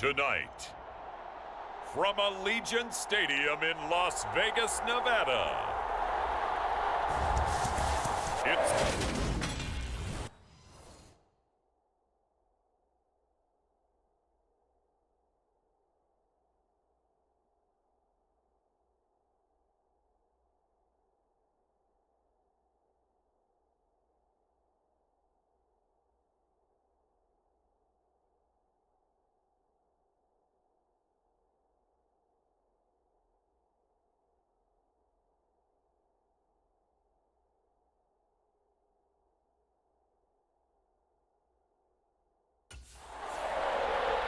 Tonight, from Allegiant Stadium in Las Vegas, Nevada, it's...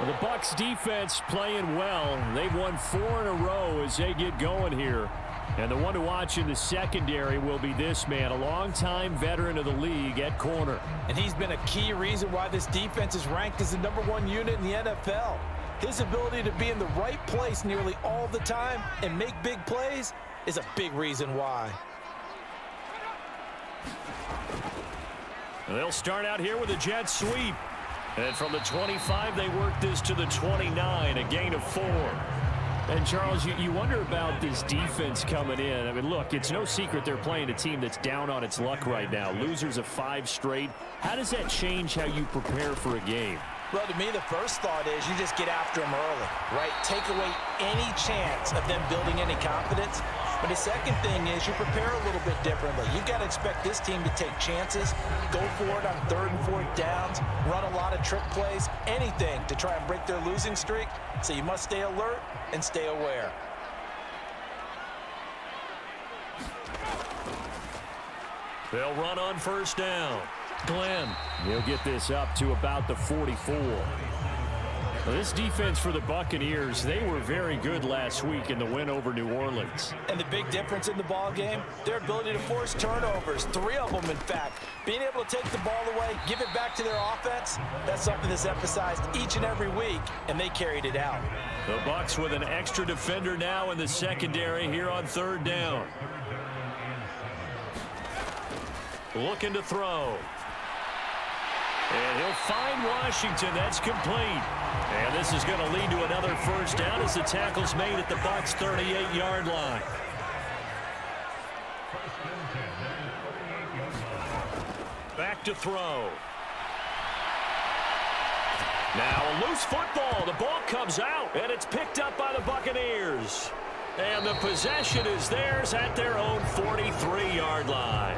The Bucs defense playing well. They've won 4 in a row as they get going here. And the one to watch in the secondary will be this man, a longtime veteran of the league at corner. And he's been a key reason why this defense is ranked as the #1 unit in the NFL. His ability to be in the right place nearly all the time and make big plays is a big reason why. They'll start out here with a jet sweep. And from the 25, they work this to the 29, a gain of 4. And, Charles, you wonder about this defense coming in. I mean, look, it's no secret they're playing a team that's down on its luck right now. Losers of 5 straight. How does that change how you prepare for a game? Well, to me, the first thought is you just get after them early, right? Take away any chance of them building any confidence. But the second thing is you prepare a little bit differently. You've got to expect this team to take chances, go for it on 3rd and 4th downs, run a lot of trick plays, anything to try and break their losing streak. So you must stay alert and stay aware. They'll run on 1st down. Glenn, he'll get this up to about the 44. Well, this defense for the Buccaneers, they were very good last week in the win over New Orleans. And the big difference in the ball game, their ability to force turnovers, 3 of them in fact. Being able to take the ball away, give it back to their offense, that's something that's emphasized each and every week, and they carried it out. The Bucs with an extra defender now in the secondary here on 3rd down. Looking to throw. And he'll find Washington. That's complete. And this is going to lead to another 1st down as the tackle's made at the Bucs' 38-yard line. Back to throw. Now a loose football. The ball comes out, and it's picked up by the Buccaneers. And the possession is theirs at their own 43-yard line.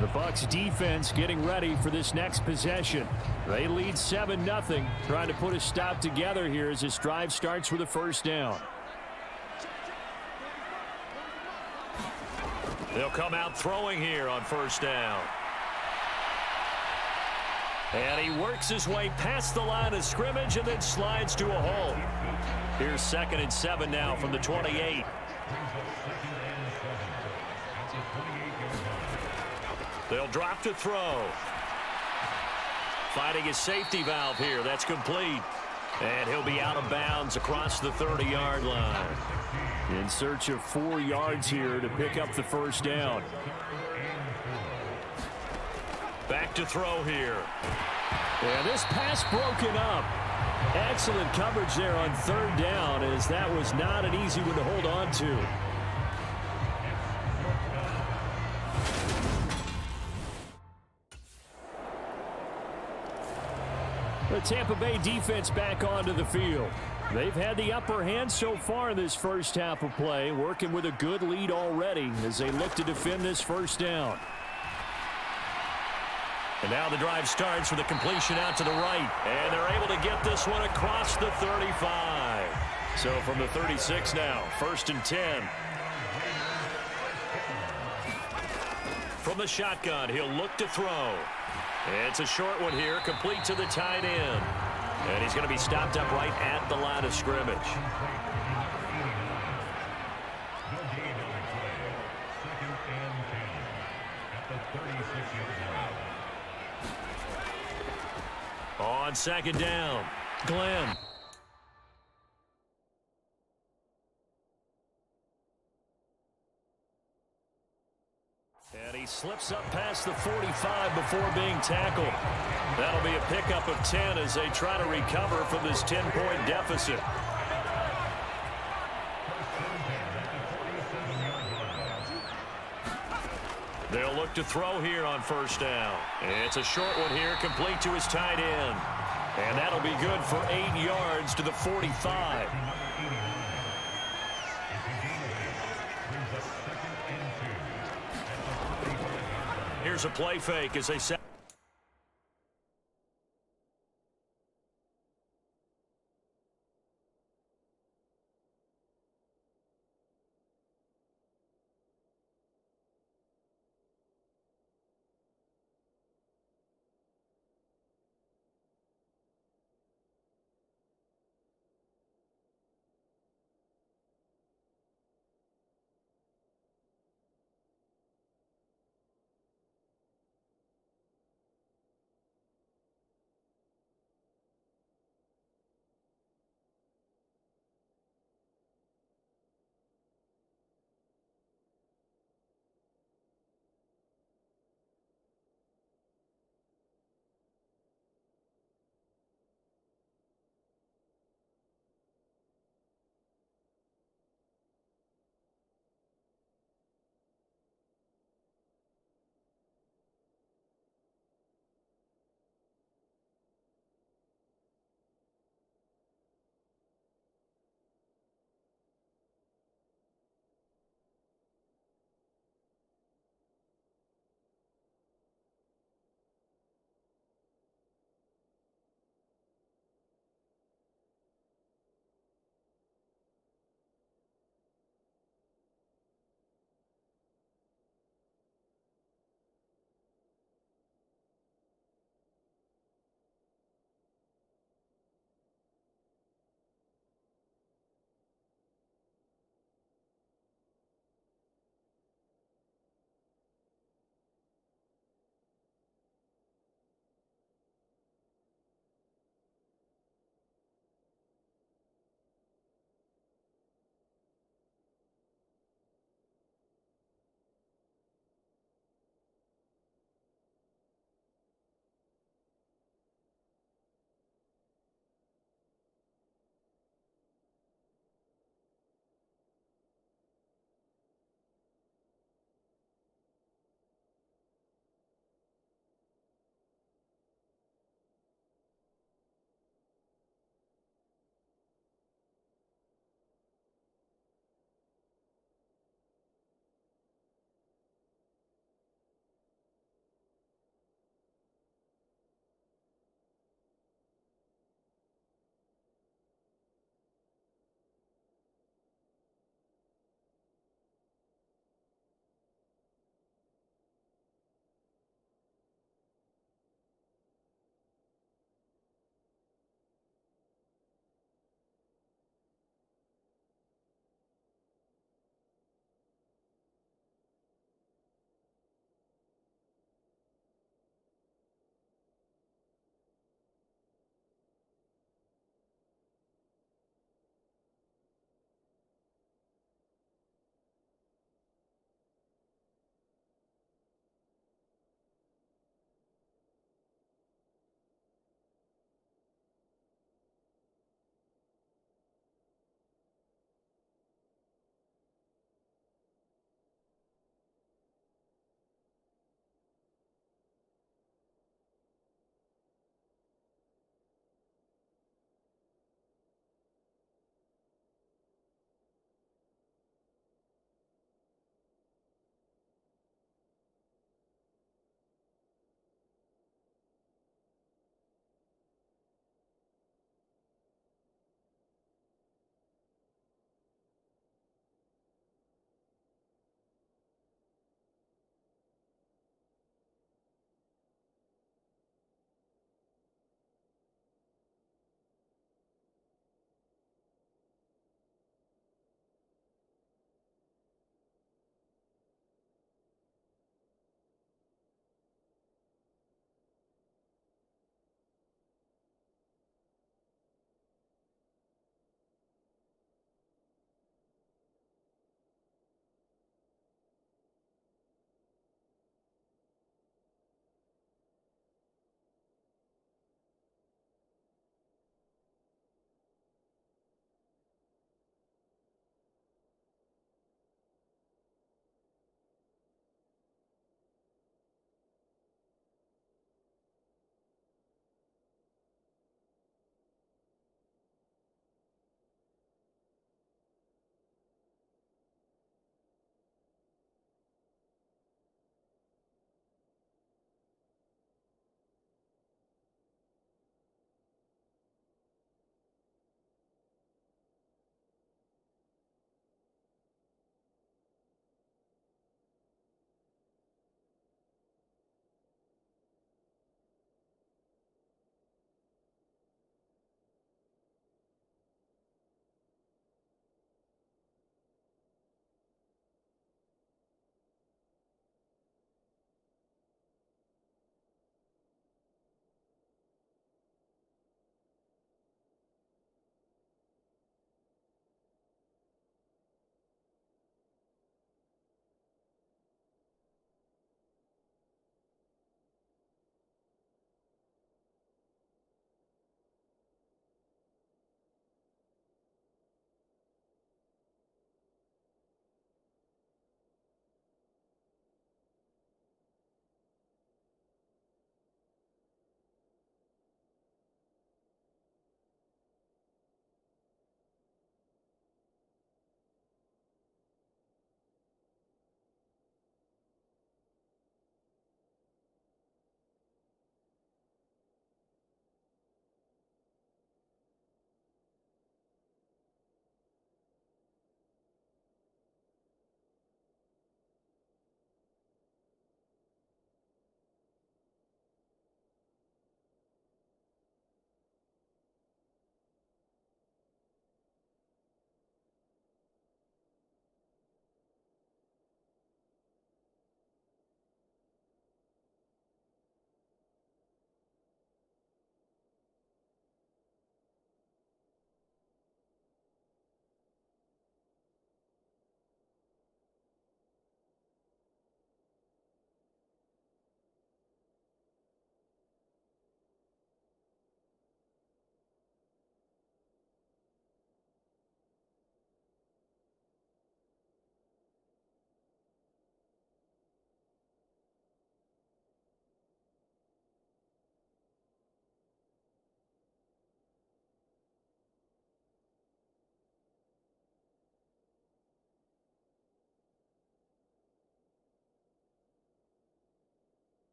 The Bucs defense getting ready for this next possession. They lead 7-0, trying to put a stop together here as this drive starts with a 1st down. They'll come out throwing here on 1st down. And he works his way past the line of scrimmage and then slides to a hole. Here's 2nd and 7 now from the 28. They'll drop to throw. Finding his safety valve here. That's complete. And he'll be out of bounds across the 30-yard line. In search of 4 yards here to pick up the 1st down. Back to throw here. And this pass broken up. Excellent coverage there on 3rd down, as that was not an easy one to hold on to. The Tampa Bay defense back onto the field. They've had the upper hand so far in this 1st half of play, working with a good lead already as they look to defend this 1st down. And now the drive starts with a completion out to the right. And they're able to get this one across the 35. So from the 36 now, 1st and 10. From the shotgun, he'll look to throw. It's a short one here, complete to the tight end. And he's going to be stopped up right at the line of scrimmage. On 2nd down, Glenn. he slips up past the 45 before being tackled. That'll be a pickup of 10 as they try to recover from this 10-point deficit. They'll look to throw here on first down. It's a short one here, complete to his tight end. And that'll be good for 8 yards to the 45. Here's a play fake as they set.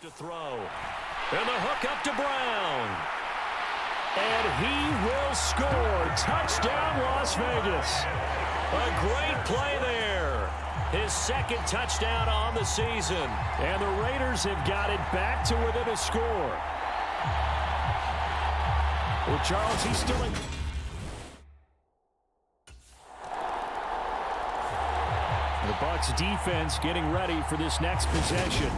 left to throw. And the hook up to Brown. And he will score. Touchdown, Las Vegas. A great play there. His second touchdown on the season. And the Raiders have got it back to within a score. Well, Charles, he's still in. The Bucs defense getting ready for this next possession.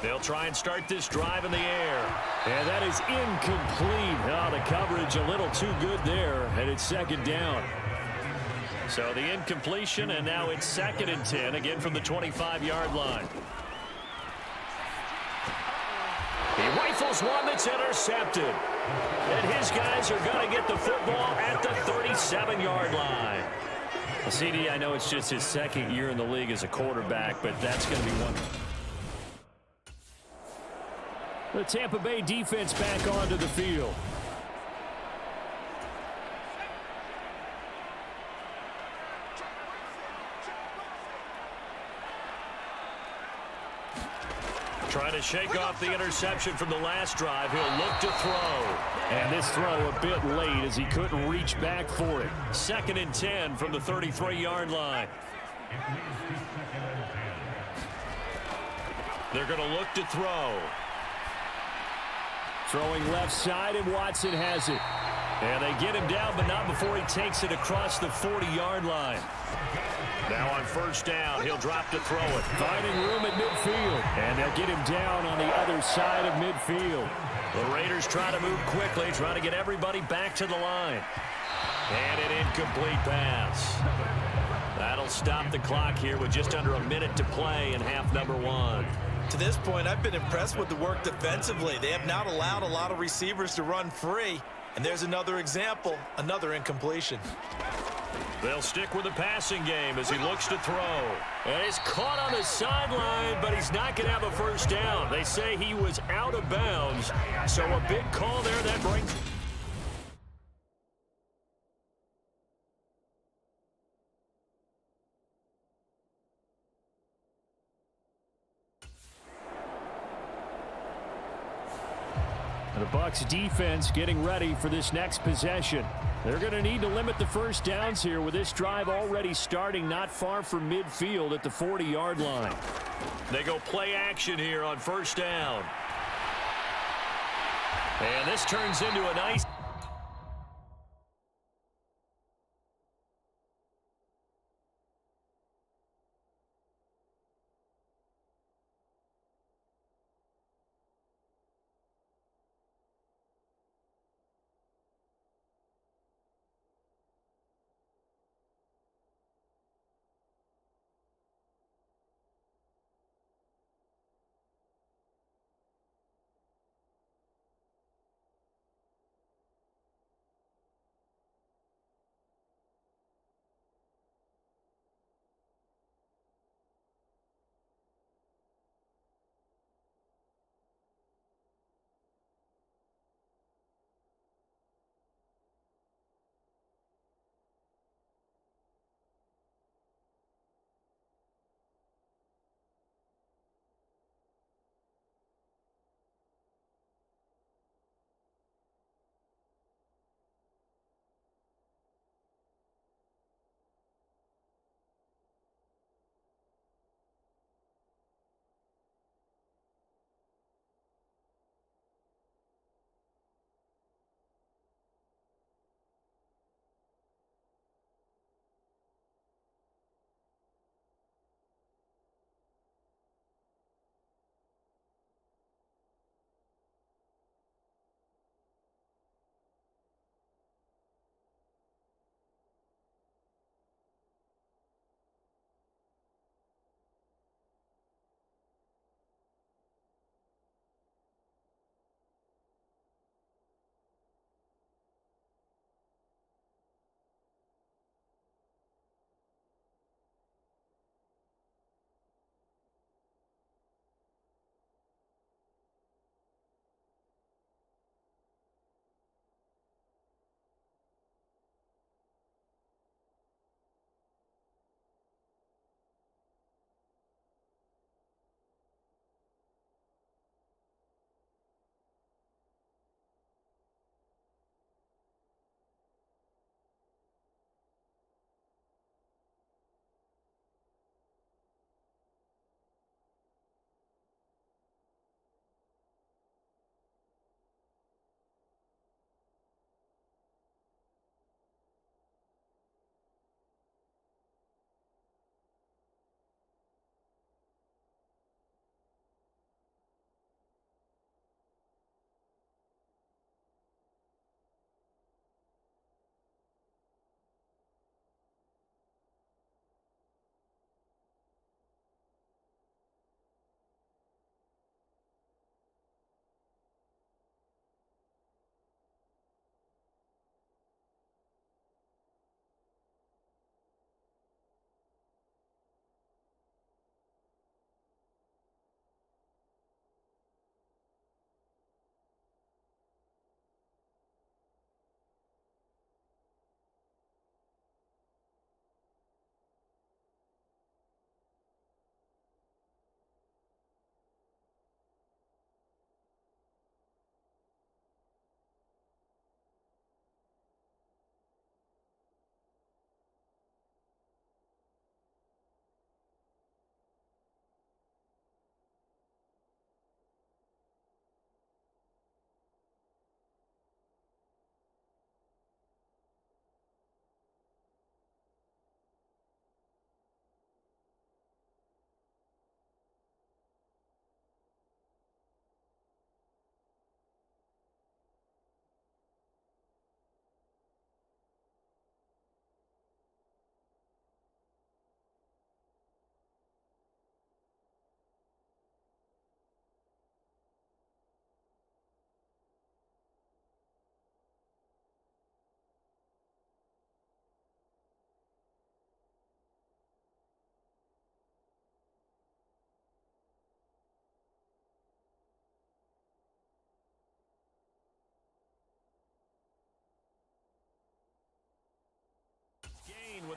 They'll try and start this drive in the air. And that is incomplete. Oh, the coverage a little too good there, and it's second down. So the incompletion, and now it's 2nd and 10, again from the 25-yard line. He rifles one that's intercepted. And his guys are going to get the football at the 37-yard line. Well, CD, I know it's just his second year in the league as a quarterback, but that's going to be one. The Tampa Bay defense back onto the field. Trying to shake off the interception from the last drive. He'll look to throw. And this throw a bit late as he couldn't reach back for it. 2nd and 10 from the 33-yard line. They're going to look to throw. Throwing left side, and Watson has it. And they get him down, but not before he takes it across the 40-yard line. Now on first down, he'll drop to throw it. Finding room at midfield. And they'll get him down on the other side of midfield. The Raiders try to move quickly, trying to get everybody back to the line. And an incomplete pass. That'll stop the clock here with just under a minute to play in half number 1. To this point, I've been impressed with the work defensively. They have not allowed a lot of receivers to run free. And there's another example, another incompletion. They'll stick with the passing game as he looks to throw. And he's caught on the sideline, but he's not going to have a first down. They say he was out of bounds. So a big call there that brings... The Bucs defense getting ready for this next possession. They're going to need to limit the first downs here with this drive already starting not far from midfield at the 40-yard line. They go play action here on first down. And this turns into a nice...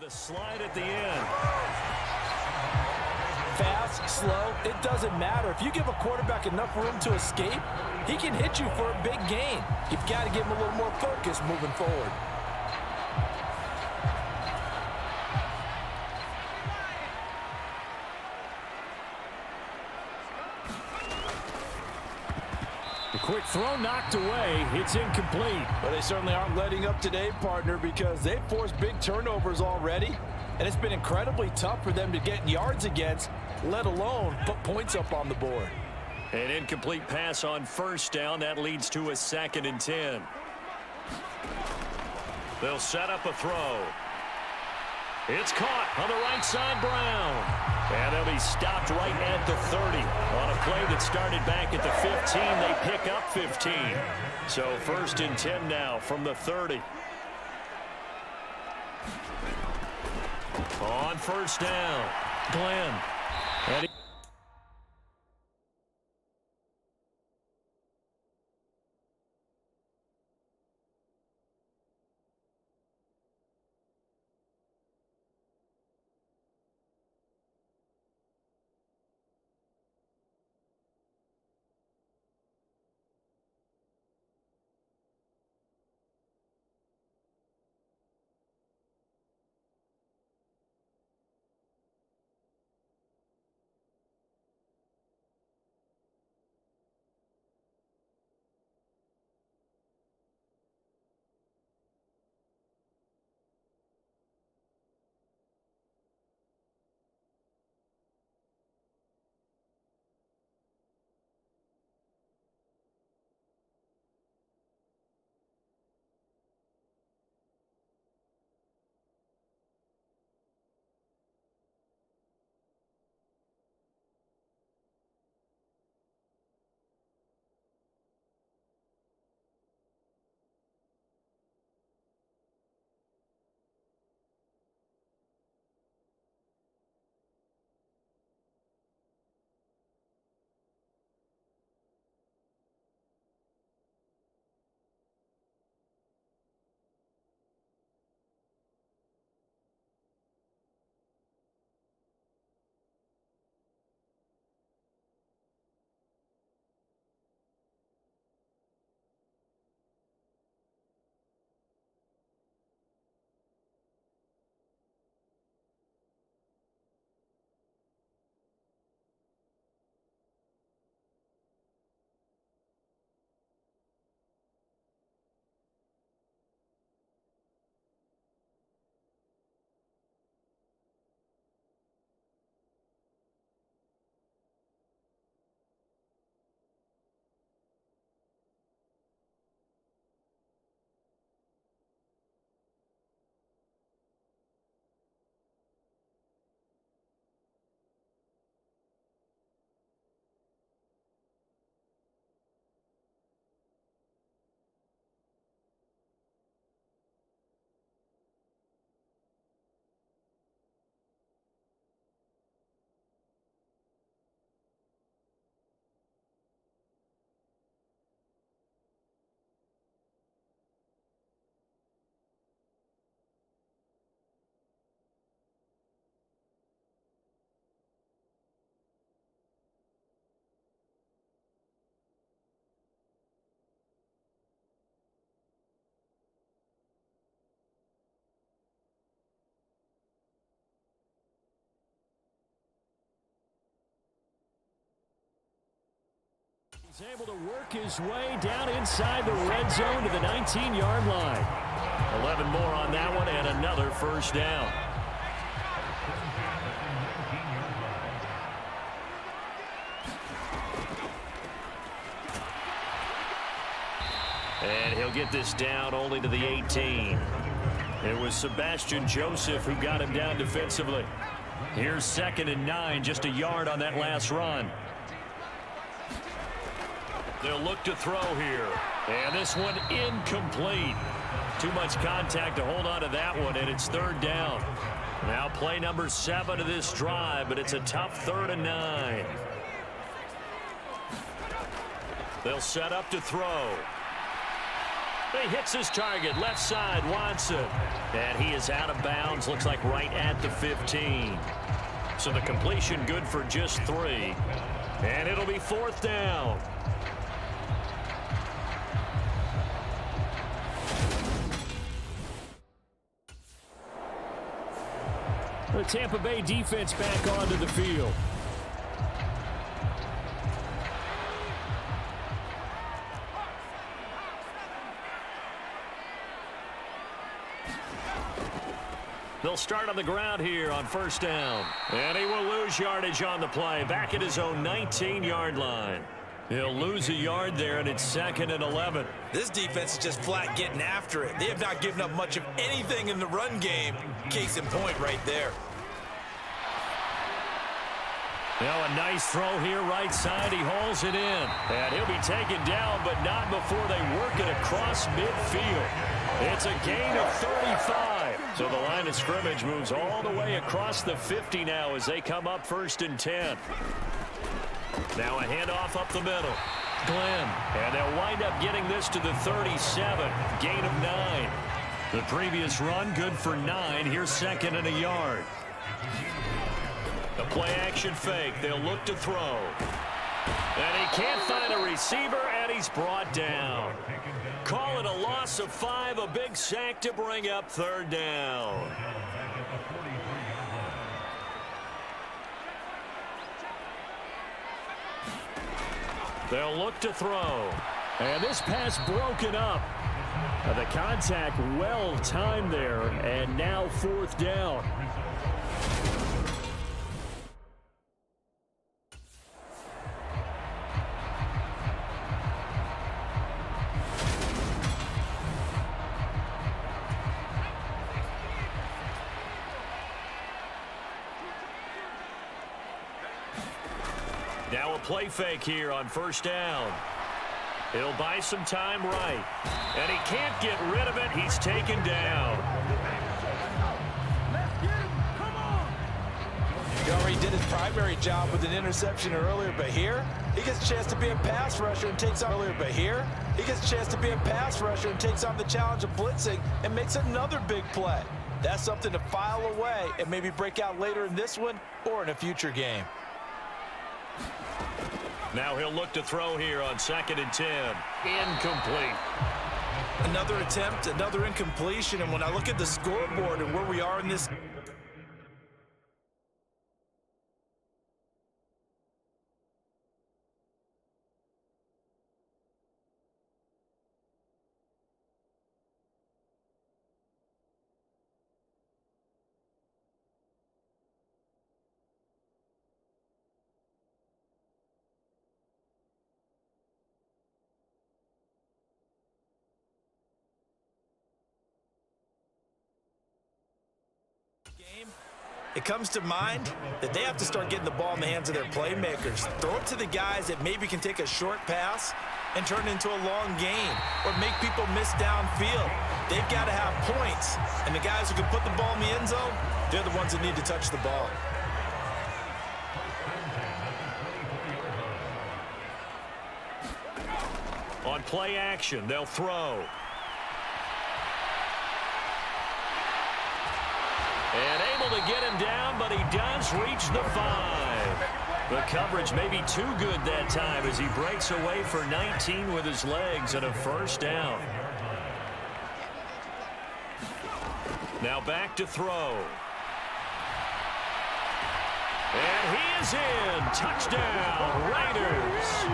a slide at the end. Fast, slow, it doesn't matter. If you give a quarterback enough room to escape, he can hit you for a big gain. You've got to give him a little more focus moving forward. The quick throw knocked away. It's incomplete. But they certainly aren't letting up today, partner, because they've forced big turnovers already. And it's been incredibly tough for them to get yards against, let alone put points up on the board. An incomplete pass on first down. That leads to a 2nd and 10. They'll set up a throw. It's caught on the right side, Brown. And they'll be stopped right at the 30. On a play that started back at the 15, they pick up 15. So 1st and 10 now from the 30. On first down, Glenn. And he He's able to work his way down inside the red zone to the 19-yard line. 11 more on that one and another first down. And he'll get this down only to the 18. It was Sebastian Joseph who got him down defensively. Here's 2nd and 9, just a yard on that last run. They'll look to throw here. And this one incomplete. Too much contact to hold on to that one, and it's 3rd down. Now play number 7 of this drive, but it's a tough 3rd and 9. They'll set up to throw. He hits his target, left side, Watson. And he is out of bounds, looks like right at the 15. So the completion good for just 3. And it'll be 4th down. The Tampa Bay defense back onto the field. They'll start on the ground here on 1st down. And he will lose yardage on the play. Back at his own 19-yard line. He'll lose a yard there, and it's 2nd and 11. This defense is just flat getting after it. They have not given up much of anything in the run game. Case in point right there. Now a nice throw here right side. He hauls it in. And he'll be taken down, but not before they work it across midfield. It's a gain of 35. So the line of scrimmage moves all the way across the 50 now as they come up 1st and 10. Now a handoff up the middle. Glenn. And they'll wind up getting this to the 37. Gain of 9. The previous run good for 9. Here's 2nd and a yard. The play action fake. They'll look to throw. And he can't find a receiver, and he's brought down. Call it a loss of 5, a big sack to bring up 3rd down. They'll look to throw. And this pass broken up. The contact well timed there, and now 4th down. Now a play fake here on 1st down. He'll buy some time right. And he can't get rid of it. He's taken down. Let's get him. Come on. He already did his primary job with an interception earlier, but here he gets a chance to be a pass rusher and takes on the challenge of blitzing and makes another big play. That's something to file away and maybe break out later in this one or in a future game. Now he'll look to throw here on 2nd and 10. Incomplete. Another attempt, another incompletion, and when I look at the scoreboard and where we are in this it comes to mind that they have to start getting the ball in the hands of their playmakers. Throw it to the guys that maybe can take a short pass and turn it into a long gain or make people miss downfield. They've got to have points, and the guys who can put the ball in the end zone, they're the ones that need to touch the ball. On play action, they'll throw. And able to get him down, but he does reach the 5. The coverage may be too good that time as he breaks away for 19 with his legs and a 1st down. Now back to throw. And he is in. Touchdown, Raiders.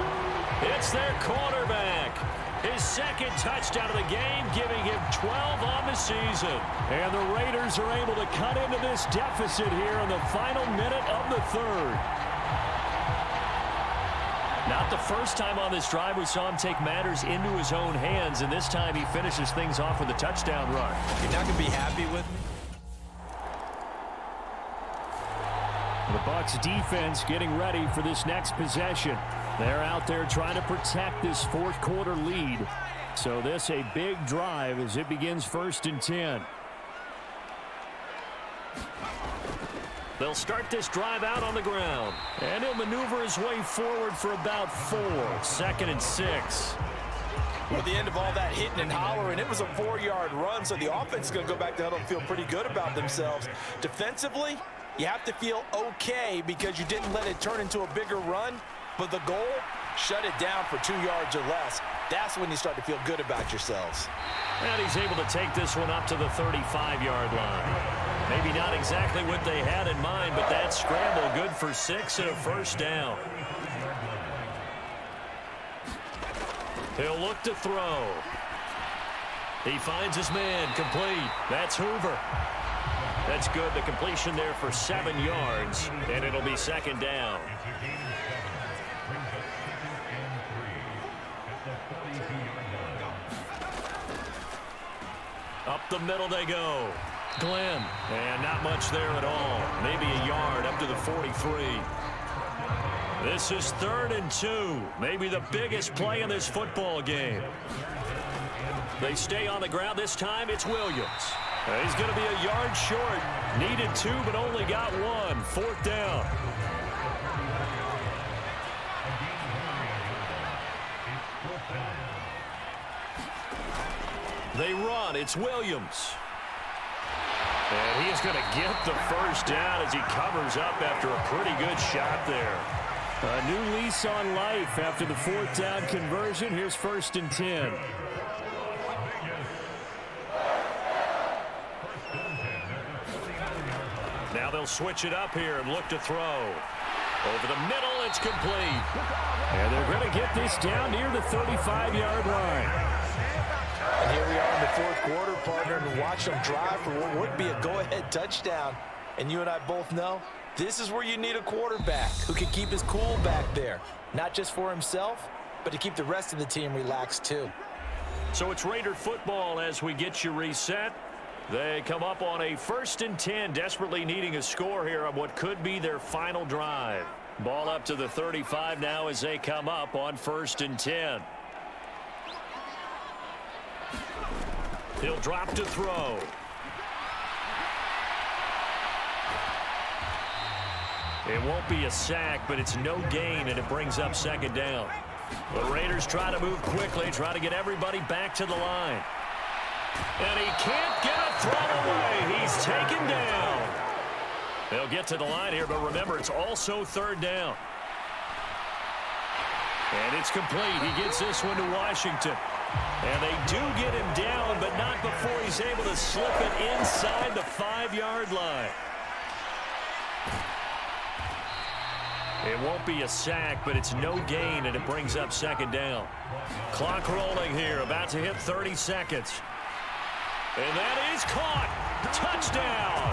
It's their quarterback. His 2nd touchdown of the game, giving him 12 on the season. And the Raiders are able to cut into this deficit here in the final minute of the 3rd. Not the first time on this drive we saw him take matters into his own hands, and this time he finishes things off with a touchdown run. You're not going to be happy with me? The Bucs defense getting ready for this next possession. They're out there trying to protect this 4th quarter lead. So this a big drive as it begins 1st and 10. They'll start this drive out on the ground. And he'll maneuver his way forward for about 4. 2nd and 6. At the end of all that hitting and hollering, it was a 4-yard run, so the offense is going to go back to huddle and feel pretty good about themselves. Defensively, you have to feel okay because you didn't let it turn into a bigger run, but the goal, shut it down for 2 yards or less. That's when you start to feel good about yourselves. And he's able to take this one up to the 35-yard line. Maybe not exactly what they had in mind, but that scramble good for 6 and a first down. He'll look to throw. He finds his man, complete. That's Hoover. That's good. The completion there for 7 yards, and it'll be second down. Up the middle they go. Glenn, and not much there at all. Maybe a yard up to the 43. This is 3rd and 2. Maybe the biggest play in this football game. They stay on the ground. This time it's Williams. He's going to be a yard short. Needed 2, but only got 1. 4th down. They run. It's Williams. And he's going to get the first down as he covers up after a pretty good shot there. A new lease on life after the 4th down conversion. Here's 1st and 10. Now they'll switch it up here and look to throw. Over the middle, it's complete. And they're going to get this down near the 35-yard line. And here we are in the 4th quarter, partner, and watch them drive for what would be a go-ahead touchdown. And you and I both know this is where you need a quarterback who can keep his cool back there, not just for himself, but to keep the rest of the team relaxed too. So it's Raider football as we get you reset. They come up on a 1st and 10, desperately needing a score here on what could be their final drive. Ball up to the 35 now as they come up on 1st and 10. He'll drop to throw. It won't be a sack, but it's no gain, and it brings up 2nd down. The Raiders try to move quickly, try to get everybody back to the line. And he can't get a throw away. He's taken down. They'll get to the line here, but remember, it's also 3rd down. And it's complete. He gets this one to Washington. And they do get him down, but not before he's able to slip it inside the 5-yard line. It won't be a sack, but it's no gain, and it brings up 2nd down. Clock rolling here, about to hit 30 seconds. And that is caught. Touchdown.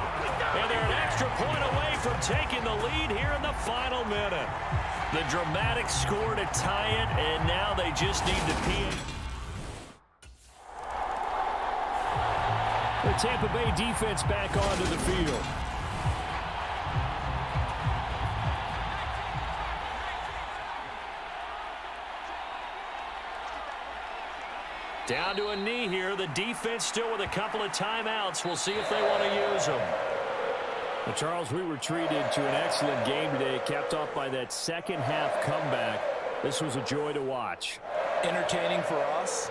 And they're an extra point away from taking the lead here in the final minute. The dramatic score to tie it, and now they just need to pee. The Tampa Bay defense back onto the field. Down to a knee here. The defense still with a couple of timeouts. We'll see if they want to use them. Well, Charles, we were treated to an excellent game today, capped off by that second-half comeback. This was a joy to watch. Entertaining for us.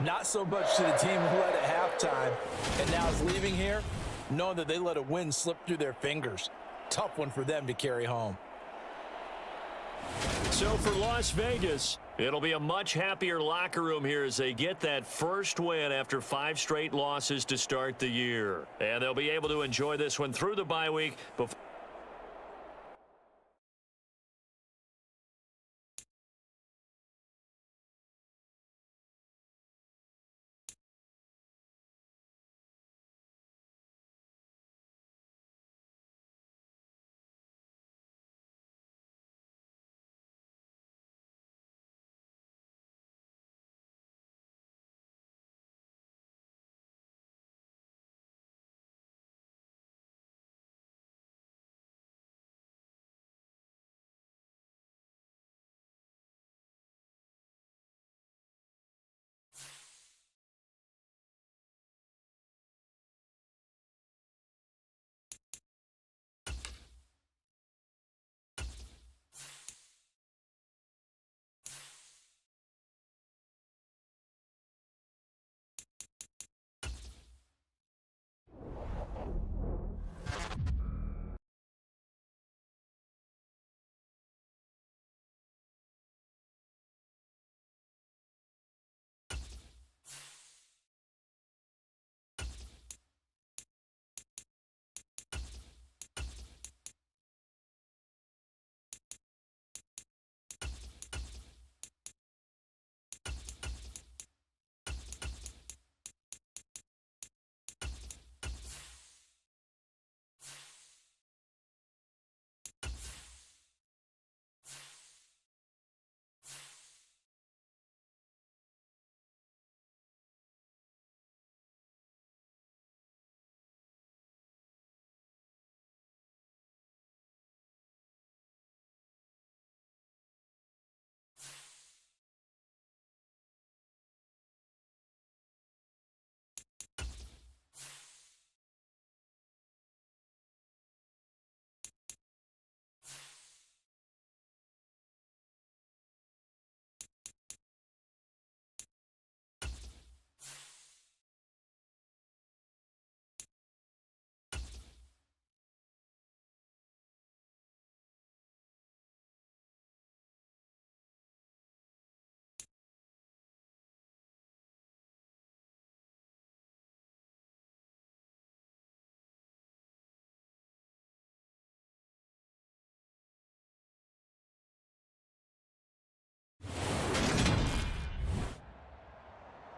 Not so much to the team who led at halftime and now is leaving here knowing that they let a win slip through their fingers. Tough one for them to carry home. So for Las Vegas, it'll be a much happier locker room here as they get that first win after 5 straight losses to start the year. And they'll be able to enjoy this one through the bye week before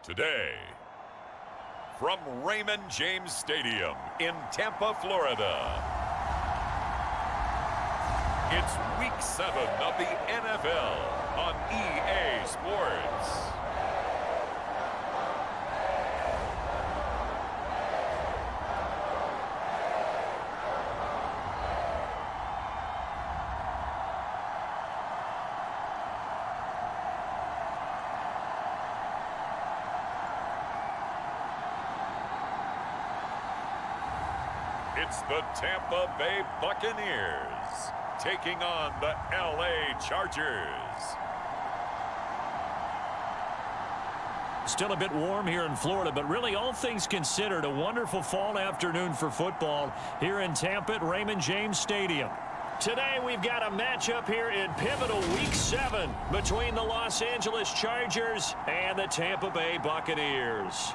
Today, from Raymond James Stadium in Tampa, Florida, it's Week 7 of the NFL on EA Sports. It's the Tampa Bay Buccaneers taking on the LA Chargers. Still a bit warm here in Florida, but really all things considered, a wonderful fall afternoon for football here in Tampa at Raymond James Stadium. Today we've got a matchup here in pivotal Week 7 between the Los Angeles Chargers and the Tampa Bay Buccaneers.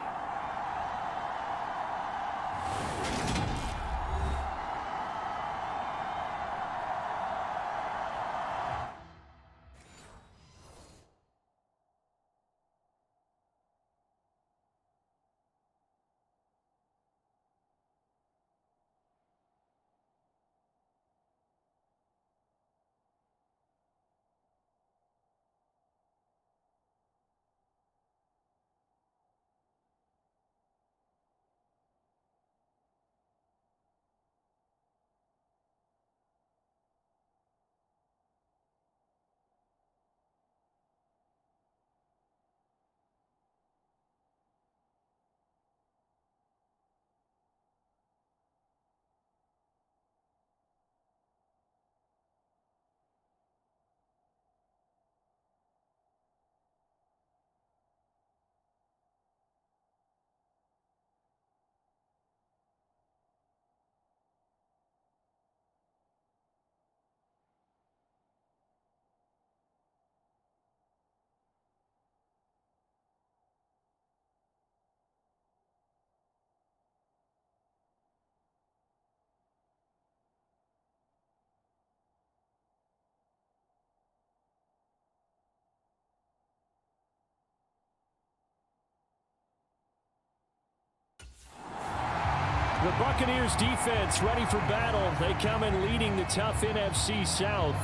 The Buccaneers defense ready for battle. They come in leading the tough NFC South.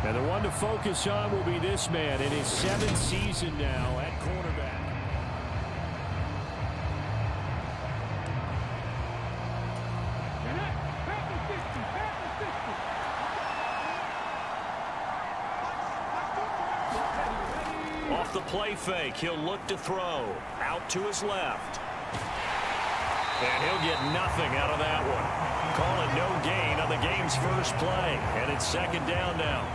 And the one to focus on will be this man in his 7th season now at quarterback. Off the play fake, he'll look to throw. Out to his left. And he'll get nothing out of that one. Call it no gain on the game's first play. And it's 2nd down now.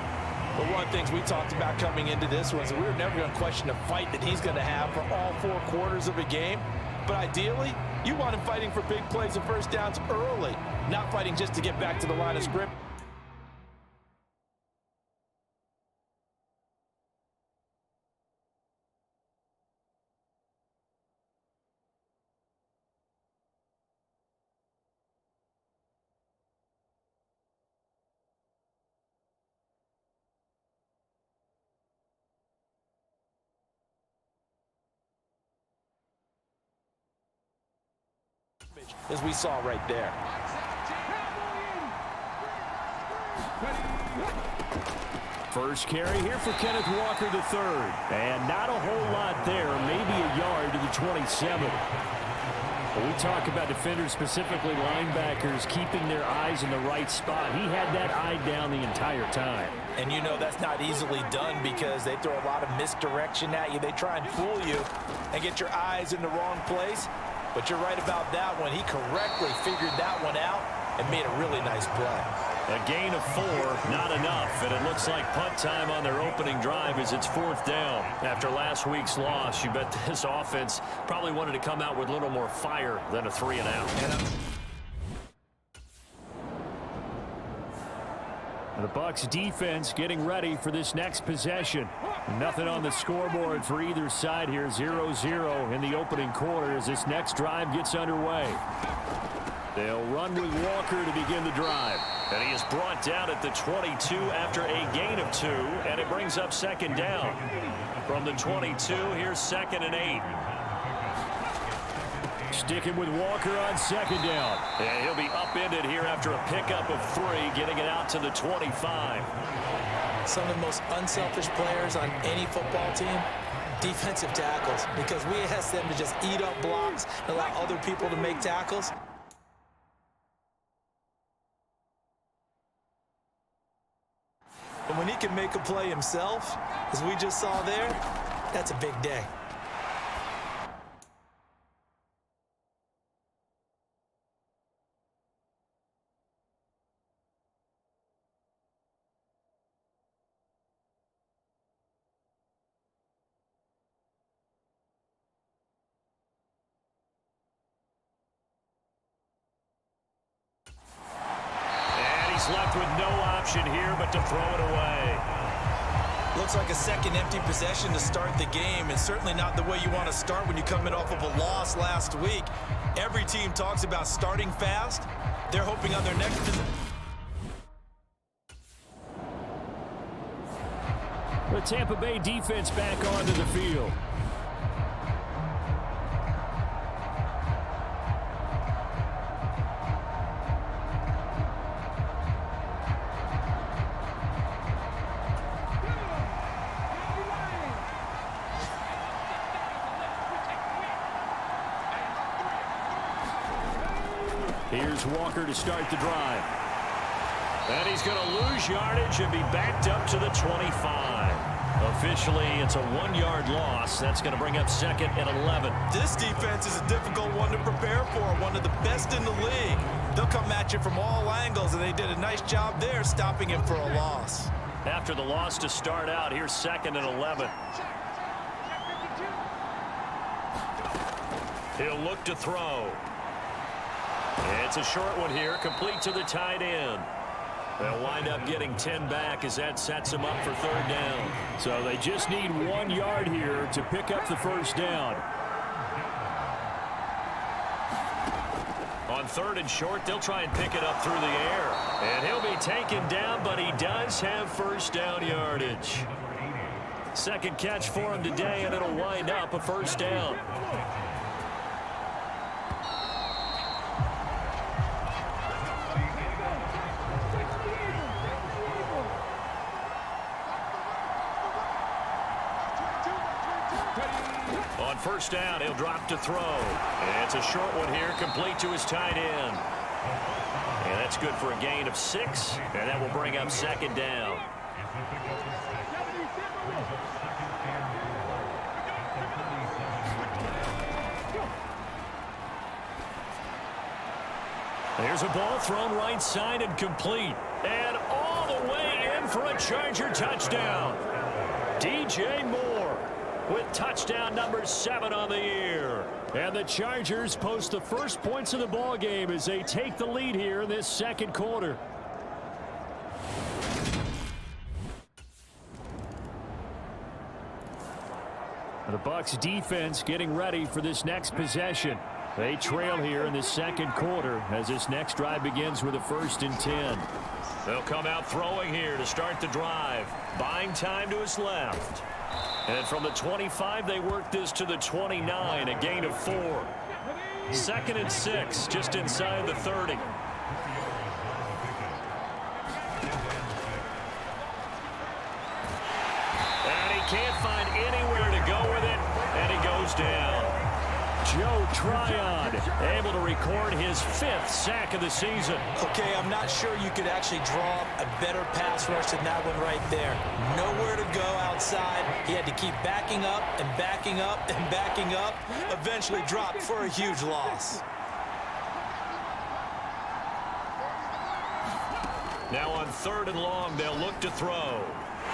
But one of the things we talked about coming into this was we were never going to question the fight that he's going to have for all 4 quarters of a game. But ideally, you want him fighting for big plays and first downs early, not fighting just to get back to the line of scrimmage. As we saw right there. First carry here for Kenneth Walker III. And not a whole lot there, maybe a yard to the 27. When we talk about defenders, specifically linebackers, keeping their eyes in the right spot, he had that eye down the entire time. And you know that's not easily done because they throw a lot of misdirection at you. They try and fool you and get your eyes in the wrong place. But you're right about that one. He correctly figured that one out and made a really nice play. A gain of 4, not enough. And it looks like punt time on their opening drive as it's 4th down. After last week's loss, you bet this offense probably wanted to come out with a little more fire than a 3-and-out. The Bucs defense getting ready for this next possession. Nothing on the scoreboard for either side here. 0-0 in the opening quarter as this next drive gets underway. They'll run with Walker to begin the drive. And he is brought down at the 22 after a gain of 2. And it brings up 2nd down. From the 22, here's 2nd and 8. Sticking with Walker on second down. And he'll be upended here after a pickup of 3, getting it out to the 25. Some of the most unselfish players on any football team, defensive tackles, because we ask them to just eat up blocks and allow other people to make tackles. And when he can make a play himself, as we just saw there, that's a big day. Left with no option here but to throw it away. Looks like a second empty possession to start the game, and certainly not the way you want to start when you're coming off of a loss last week. Every team talks about starting fast. They're hoping on their next possession. The Tampa Bay defense back onto the field. Here's Walker to start the drive. And he's going to lose yardage and be backed up to the 25. Officially, it's a 1-yard loss. That's going to bring up 2nd and 11. This defense is a difficult one to prepare for, one of the best in the league. They'll come at you from all angles, and they did a nice job there stopping him for a loss. After the loss to start out, here's 2nd and 11. He'll look to throw. It's a short one here, complete to the tight end. They'll wind up getting 10 back as that sets them up for 3rd down. So they just need 1 yard here to pick up the 1st down. On 3rd and short, they'll try and pick it up through the air. And he'll be taken down, but he does have 1st down yardage. 2nd catch for him today, and it'll wind up a 1st down. On 1st down, he'll drop to throw. And it's a short one here, complete to his tight end. And that's good for a gain of 6, and that will bring up 2nd down. There's a ball thrown right side and complete. And all the way in for a Charger touchdown. DJ Moore with touchdown number 7 on the year. And the Chargers post the first points of the ball game as they take the lead here in this 2nd quarter. The Bucs defense getting ready for this next possession. They trail here in the 2nd quarter as this next drive begins with a 1st and 10. They'll come out throwing here to start the drive. Buying time to his left. And from the 25, they work this to the 29, a gain of 4. 2nd and 6, just inside the 30. And he can't find anywhere to go with it, and he goes down. Joe Tryon able to record his 5th sack of the season. Okay, I'm not sure you could actually draw a better pass rush than that one right there. Nowhere to go outside. He had to keep backing up and backing up and backing up. Eventually dropped for a huge loss. Now on 3rd and long, they'll look to throw.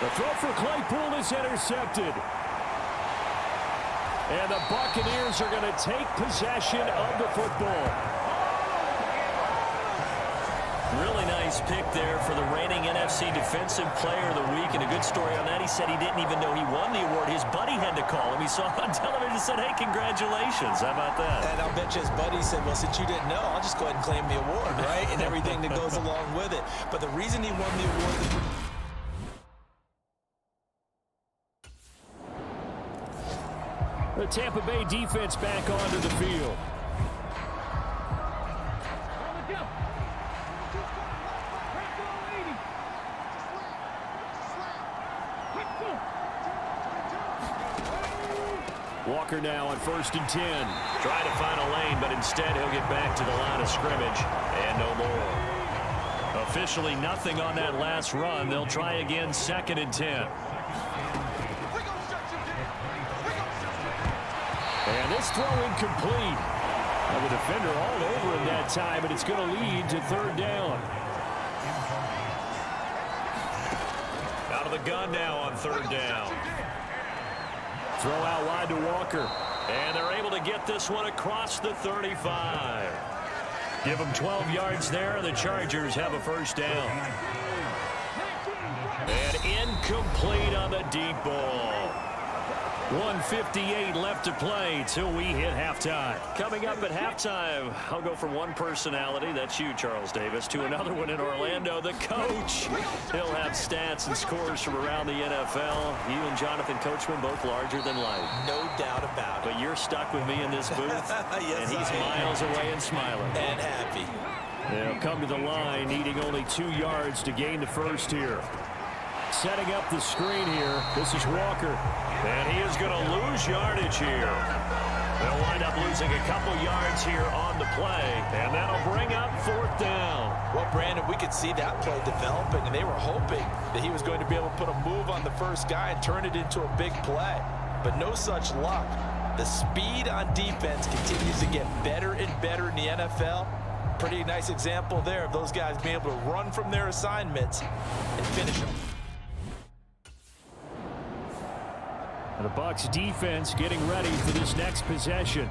The throw for Claypool is intercepted. And the Buccaneers are going to take possession of the football. Really nice pick there for the reigning NFC Defensive Player of the Week. And a good story on that, he said he didn't even know he won the award. His buddy had to call him. He saw it on television and said, hey, congratulations. How about that? And I'll bet you his buddy said, well, since you didn't know, I'll just go ahead and claim the award, right? And everything that goes along with it. But the reason he won the award... The Tampa Bay defense back onto the field. Walker now on 1st and 10. Trying to find a lane, but instead he'll get back to the line of scrimmage and no more. Officially nothing on that last run. They'll try again 2nd and 10. And this throw incomplete. Now the defender all over him that time, and it's going to lead to 3rd down. Out of the gun now on 3rd down. Throw out wide to Walker. And they're able to get this one across the 35. Give them 12 yards there, and the Chargers have a 1st down. And incomplete on the deep ball. 1:58 left to play till we hit halftime. Coming up at halftime, I'll go from one personality, that's you, Charles Davis, to another one in Orlando, the coach. He'll have stats and scores from around the NFL. You and Jonathan Coachman both larger than life. No doubt about it. But you're stuck with me in this booth, Yes, and he's miles away and smiling. And happy. They'll come to the line, needing only 2 yards to gain the first here. Setting up the screen here, this is Walker. And he is going to lose yardage here. They'll wind up losing a couple yards here on the play, and that'll bring up 4th down. Well, Brandon, we could see that play developing, and they were hoping that he was going to be able to put a move on the first guy and turn it into a big play. But no such luck. The speed on defense continues to get better and better in the NFL. Pretty nice example there of those guys being able to run from their assignments and finish them. And the Bucs defense getting ready for this next possession.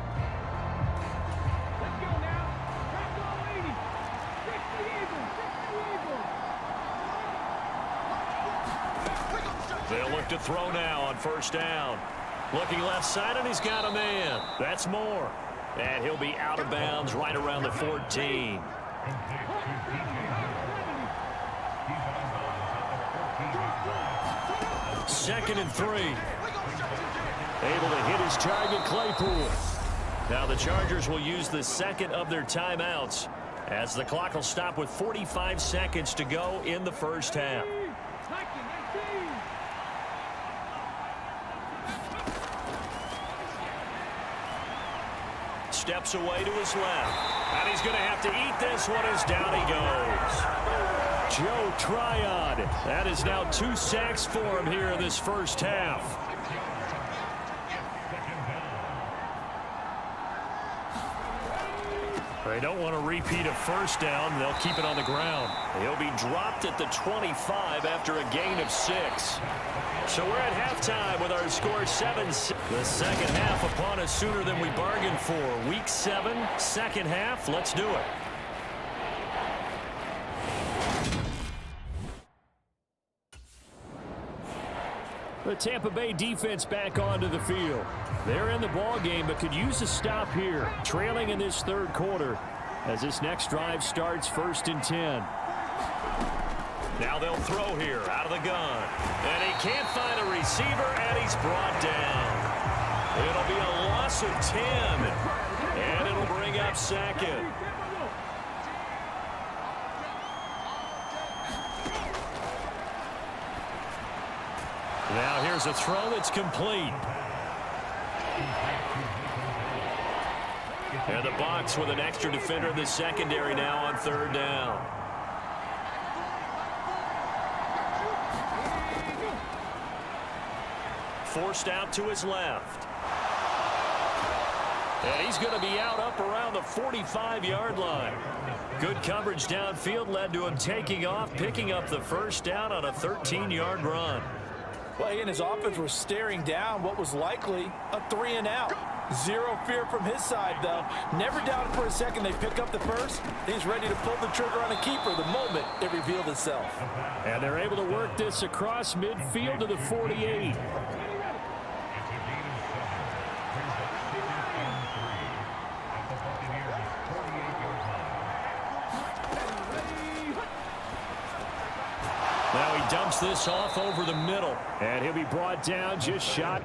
They'll look to throw now on 1st down. Looking left side, and he's got a man. That's more. And he'll be out of bounds right around the 14. Second and 3. Able to hit his target, Claypool. Now the Chargers will use the second of their timeouts as the clock will stop with 45 seconds to go in the first half. Steps away to his left. And he's going to have to eat this one as down he goes. Joe Tryon. That is now 2 sacks for him here in this first half. They don't want to repeat a first down. They'll keep it on the ground. He'll be dropped at the 25 after a gain of 6. So we're at halftime with our score 7-6. The second half upon us sooner than we bargained for. Week 7, second half. Let's do it. The Tampa Bay defense back onto the field. They're in the ball game, but could use a stop here. Trailing in this 3rd quarter as this next drive starts 1st and 10. Now they'll throw here out of the gun. And he can't find a receiver, and he's brought down. It'll be a loss of 10. And it'll bring up 2nd. Now here's a throw that's complete. And the Bucs with an extra defender in the secondary now on 3rd down. Forced out to his left. And he's going to be out up around the 45-yard line. Good coverage downfield led to him taking off, picking up the first down on a 13-yard run. Well, he and his offense were staring down what was likely a 3-and-out. Zero fear from his side, though. Never doubted for a second they pick up the first. He's ready to pull the trigger on a keeper the moment it revealed itself. And they're able to work this across midfield to the 48. Now he dumps this off over the middle, and he'll be brought down just shot.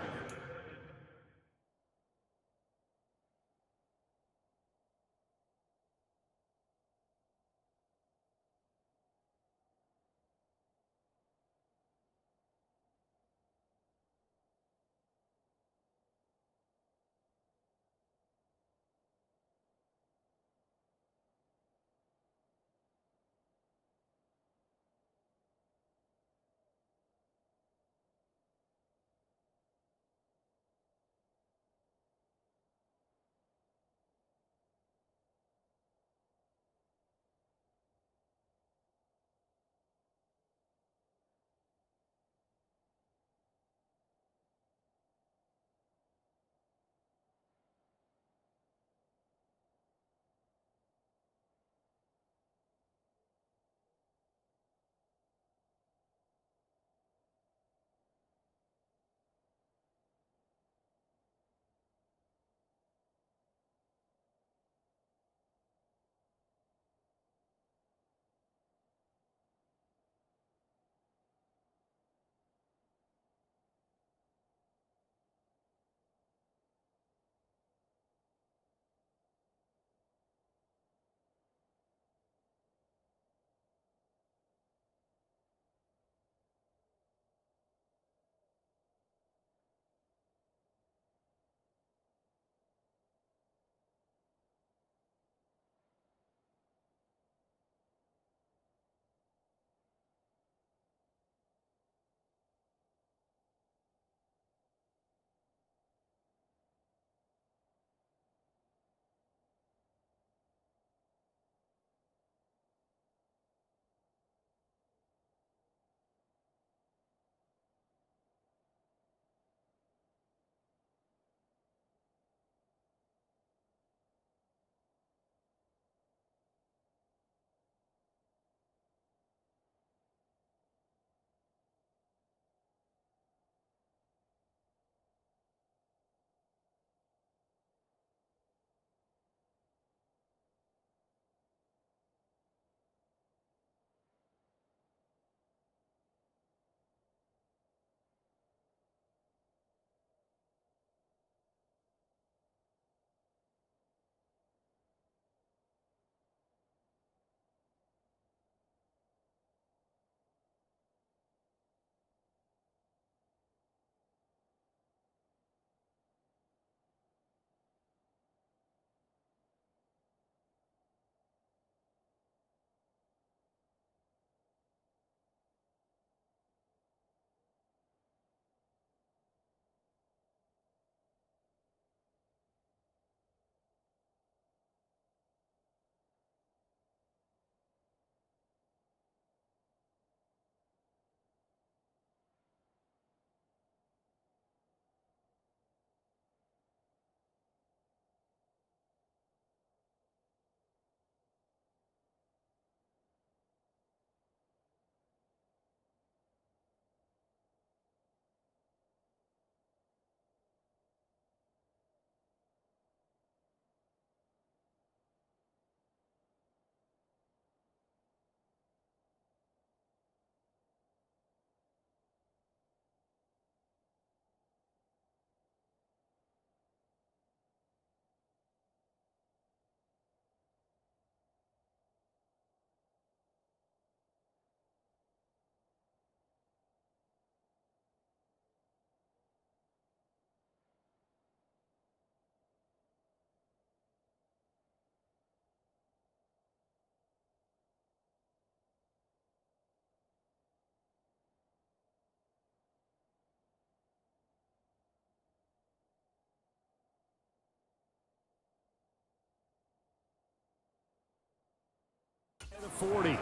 The 40.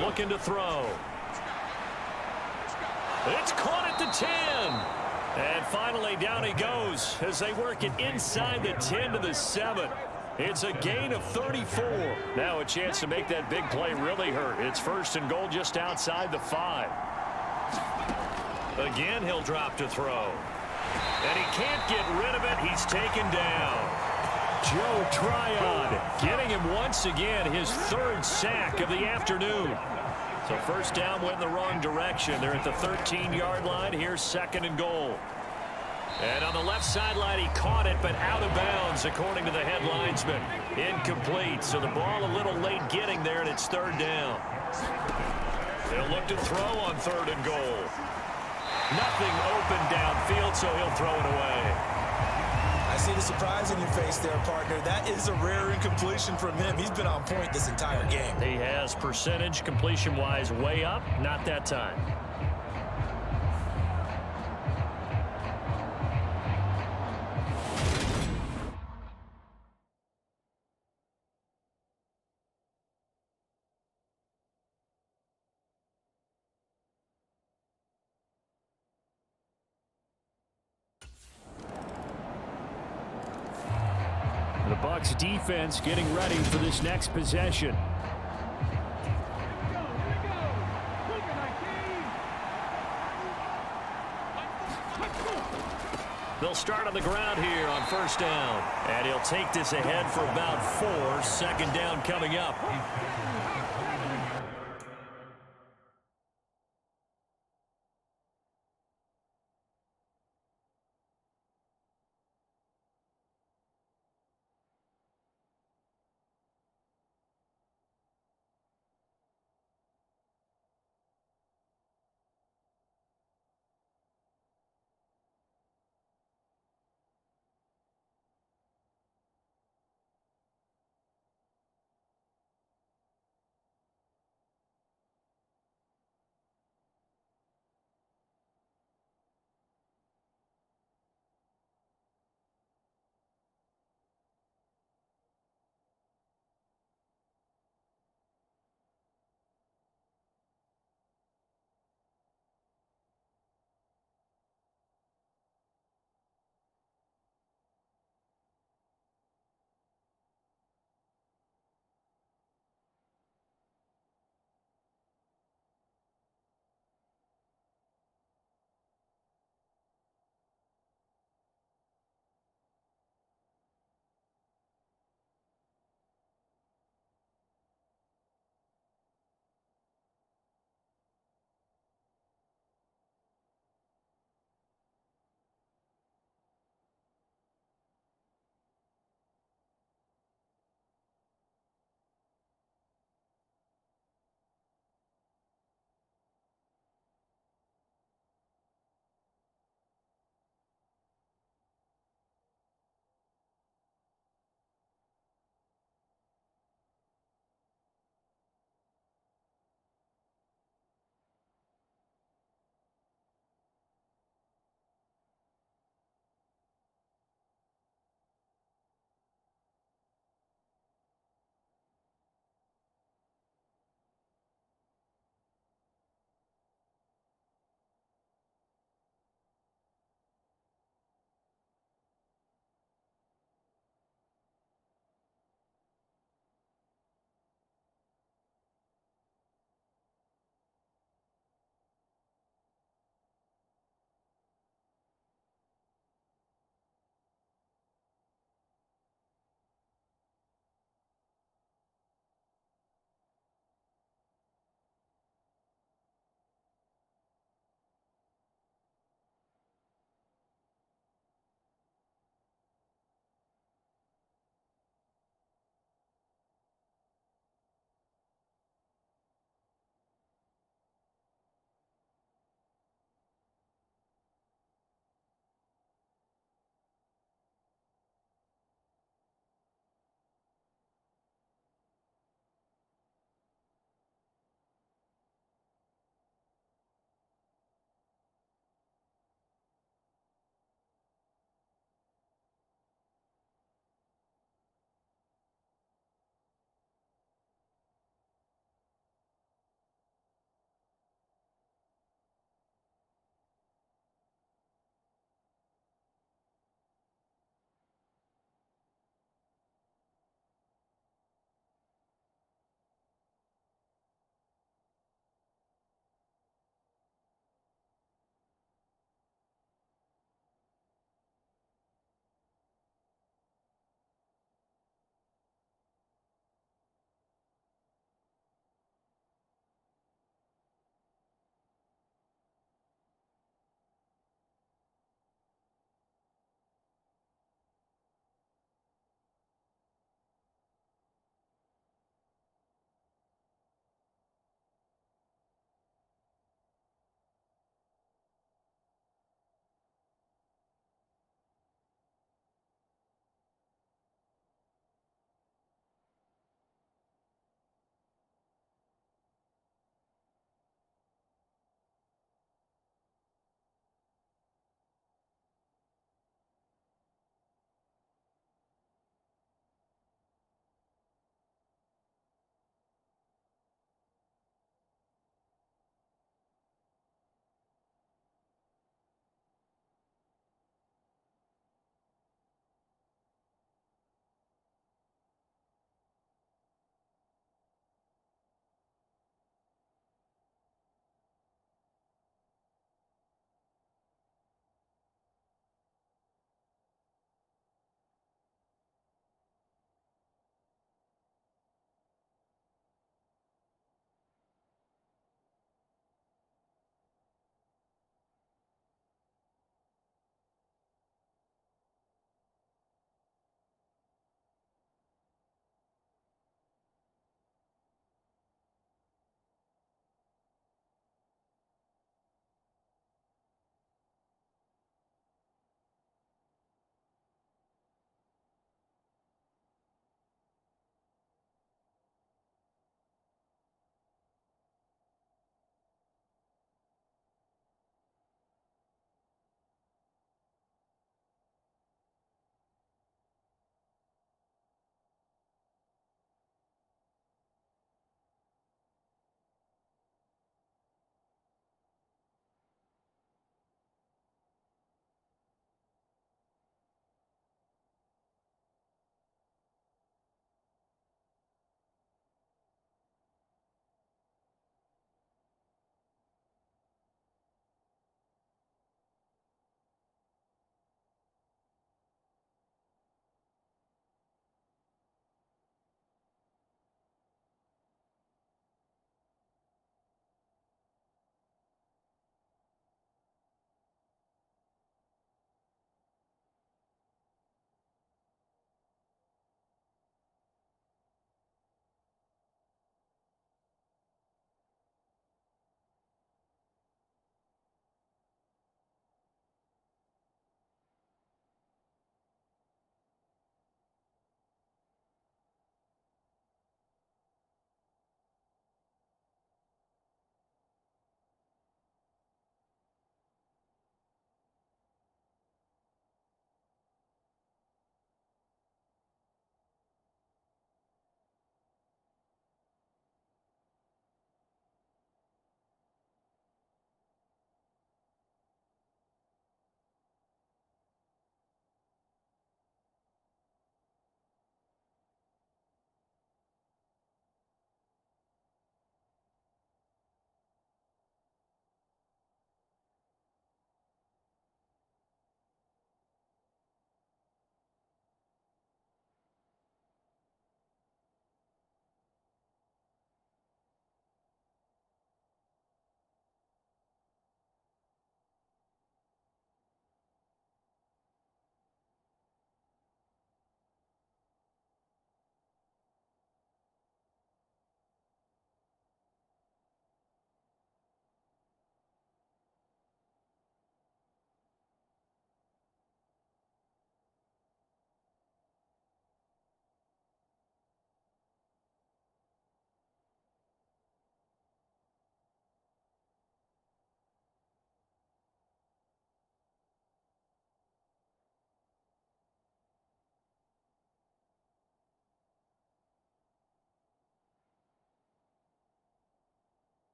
Looking to throw. It's caught at the 10. And finally, down he goes as they work it inside the 10 to the 7. It's a gain of 34. Now a chance to make that big play really hurt. It's 1st and goal just outside the 5. Again, he'll drop to throw. And he can't get rid of it. He's taken down. Joe Tryon getting him once again his 3rd sack of the afternoon. So first down went in the wrong direction. They're at the 13-yard line. Here's 2nd and goal. And on the left sideline, he caught it, but out of bounds, according to the head linesman. Incomplete, so the ball a little late getting there, and it's 3rd down. They'll look to throw on 3rd and goal. Nothing open downfield, so he'll throw it away. I see the surprise in your face there, partner. That is a rare incompletion from him. He's been on point this entire game. He has percentage completion-wise way up, not that time. The Bucs defense getting ready for this next possession. They'll start on the ground here on 1st down. And he'll take this ahead for about 4. 2nd down coming up.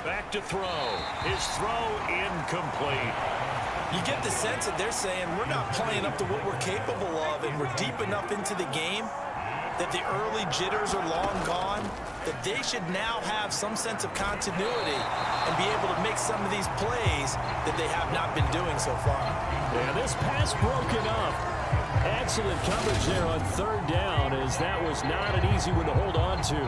Back to throw. His throw incomplete. You get the sense that they're saying we're not playing up to what we're capable of, and we're deep enough into the game that the early jitters are long gone, that they should now have some sense of continuity and be able to make some of these plays that they have not been doing so far. Yeah, this pass broken up. Excellent coverage there on third down, as that was not an easy one to hold on to.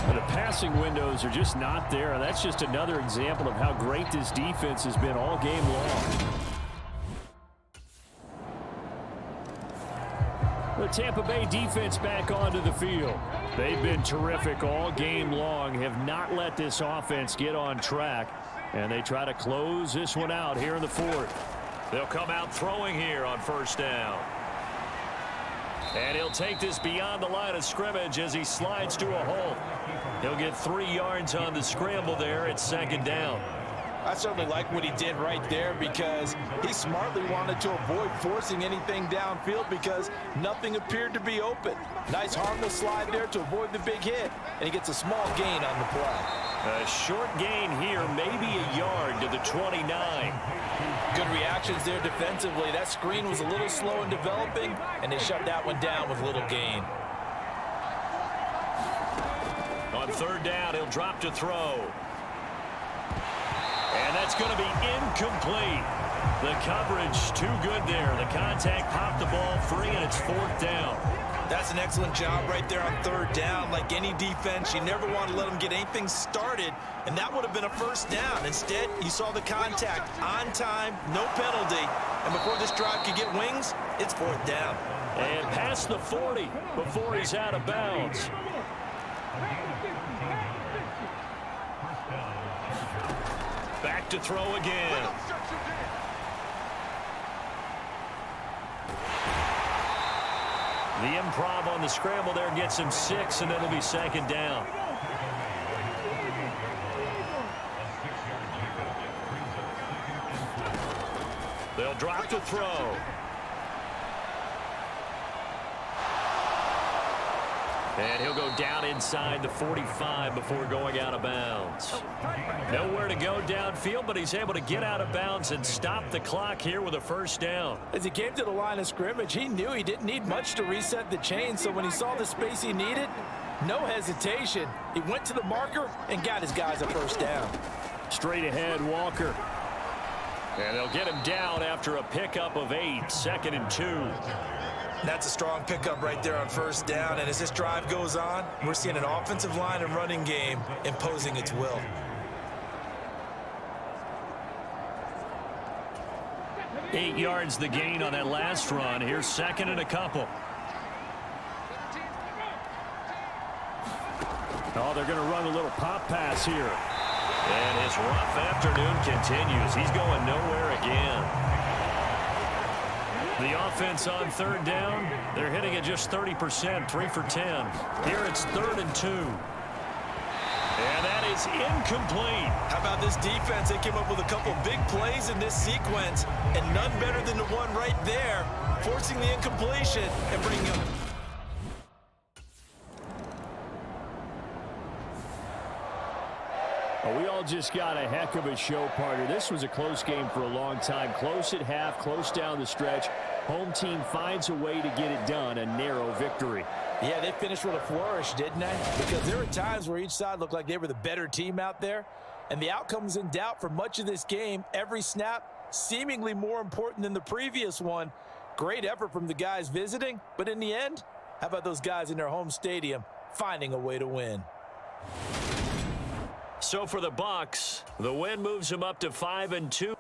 But the passing windows are just not there. That's just another example of how great this defense has been all game long. The Tampa Bay defense back onto the field. They've been terrific all game long, have not let this offense get on track, and they try to close this one out here in the fourth. They'll come out throwing here on first down. And he'll take this beyond the line of scrimmage as he slides to a hole. He'll get 3 yards on the scramble there at second down. I certainly like what he did right there, because he smartly wanted to avoid forcing anything downfield because nothing appeared to be open. Nice harmless slide there to avoid the big hit, and he gets a small gain on the play. A short gain here, maybe a yard to the 29. Good reactions there defensively. That screen was a little slow in developing, and they shut that one down with little gain. On third down, he'll drop to throw. And that's going to be incomplete. The coverage too good there. The contact popped the ball free, and it's fourth down. That's an excellent job right there on third down. Like any defense, you never want to let them get anything started, and that would have been a first down. Instead, you saw the contact on time, no penalty, and before this drive could get wings, it's fourth down. And past the 40 before he's out of bounds. Back to throw again. The improv on the scramble there gets him 6, and it'll be second down. They'll drop to throw. And he'll go down inside the 45 before going out of bounds. Nowhere to go downfield, but he's able to get out of bounds and stop the clock here with a first down. As he came to the line of scrimmage, he knew he didn't need much to reset the chain, so when he saw the space he needed, no hesitation. He went to the marker and got his guys a first down. Straight ahead, Walker. And they'll get him down after a pickup of 8, 2nd and 2. That's a strong pickup right there on first down, and as this drive goes on, we're seeing an offensive line and running game imposing its will. Eight yards the gain on that last run. Here's second and a couple. Oh, they're going to run a little pop pass here. And his rough afternoon continues. He's going nowhere again. The offense on third down, they're hitting at just 30%, 3 for 10. Here it's 3rd and 2. And that is incomplete. How about this defense? They came up with a couple big plays in this sequence, and none better than the one right there, forcing the incompletion and bringing up. Oh, we all just got a heck of a show, partner. This was a close game for a long time. Close at half, close down the stretch. Home team finds a way to get it done, a narrow victory. Yeah, they finished with a flourish, didn't they? Because there were times where each side looked like they were the better team out there, and the outcome was in doubt for much of this game. Every snap seemingly more important than the previous one. Great effort from the guys visiting, but in the end, how about those guys in their home stadium finding a way to win? So for the Bucs, the win moves them up to 5 and 2.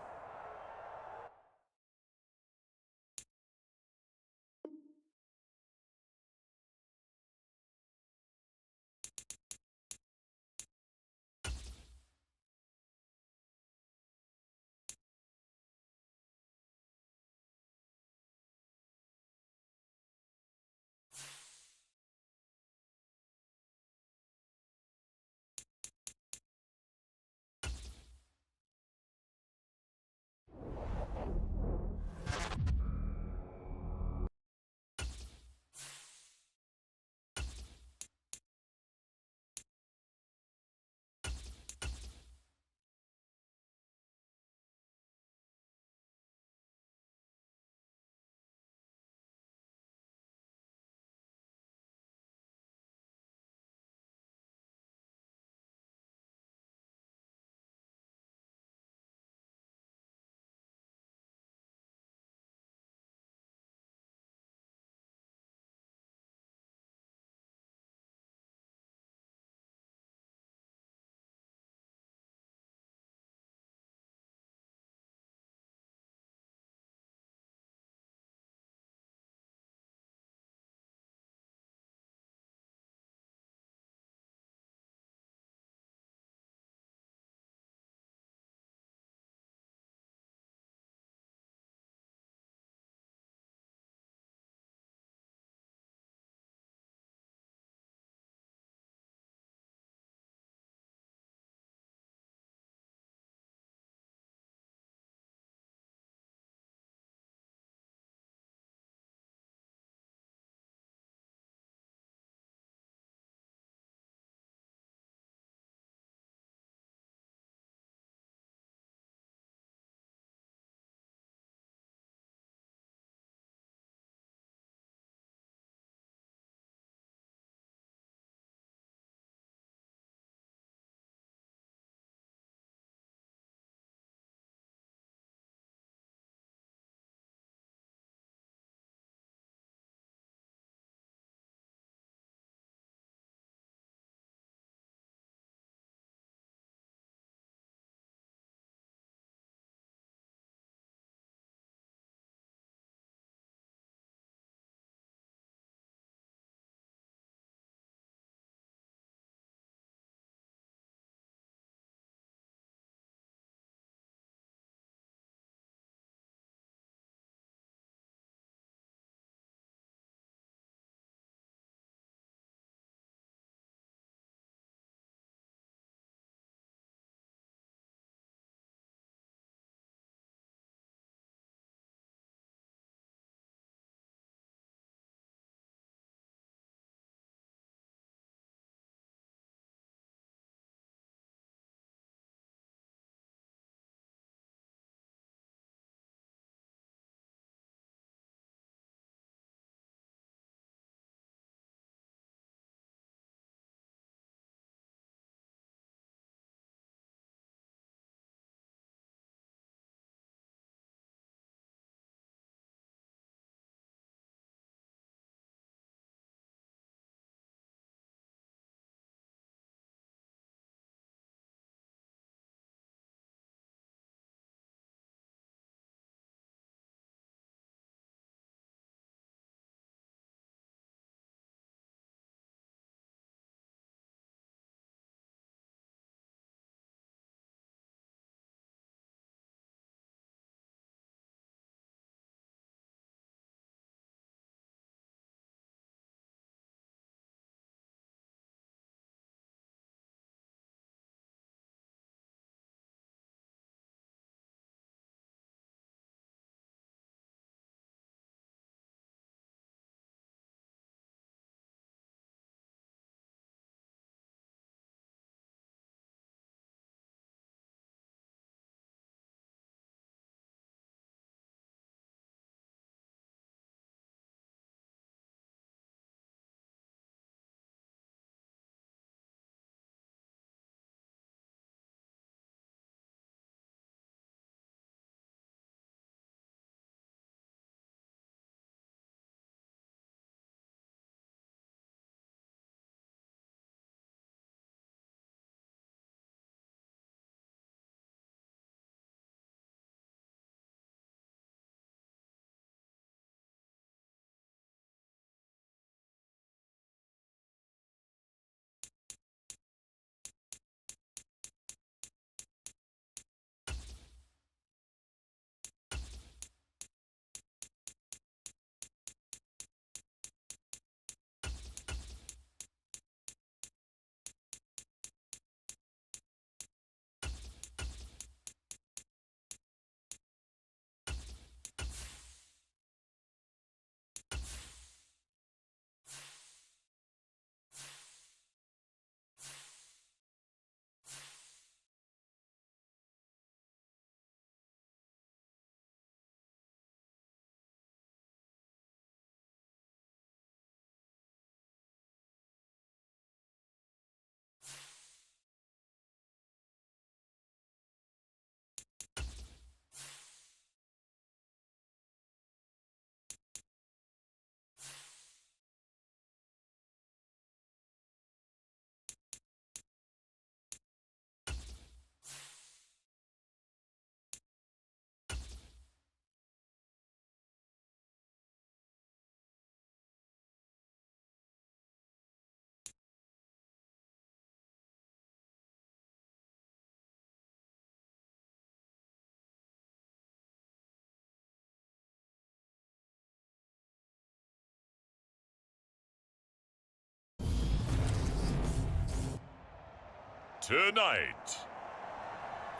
Tonight,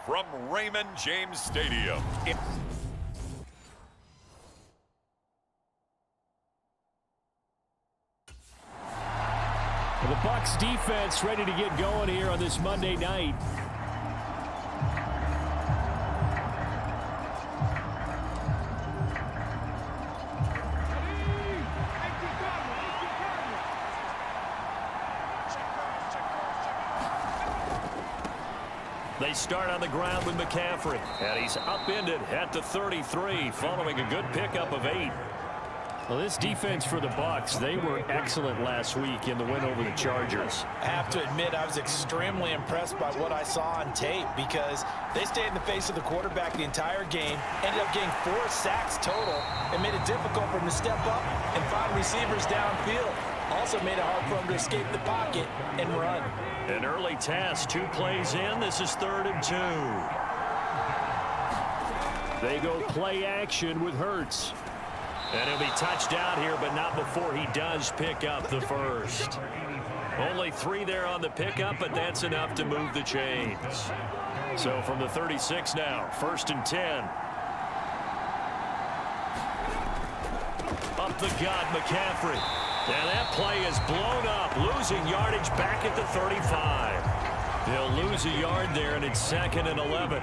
from Raymond James Stadium. The Bucs defense ready to get going here on this Monday night. They start on the ground with McCaffrey, and he's upended at the 33 following a good pickup of 8. Well, this defense for the Bucs, they were excellent last week in the win over the Chargers. I have to admit, I was extremely impressed by what I saw on tape because they stayed in the face of the quarterback the entire game, ended up getting 4 sacks total, and made it difficult for him to step up and find receivers downfield. Also made it hard for him to escape the pocket and run. An early task, 2 plays in. This is 3rd and 2. They go play action with Hurts. And he'll be touched down here, but not before he does pick up the first. Only 3 there on the pickup, but that's enough to move the chains. So from the 36 now, 1st and 10. Up the gut, McCaffrey. And that play is blown up, losing yardage back at the 35. They'll lose a yard there, and it's 2nd and 11.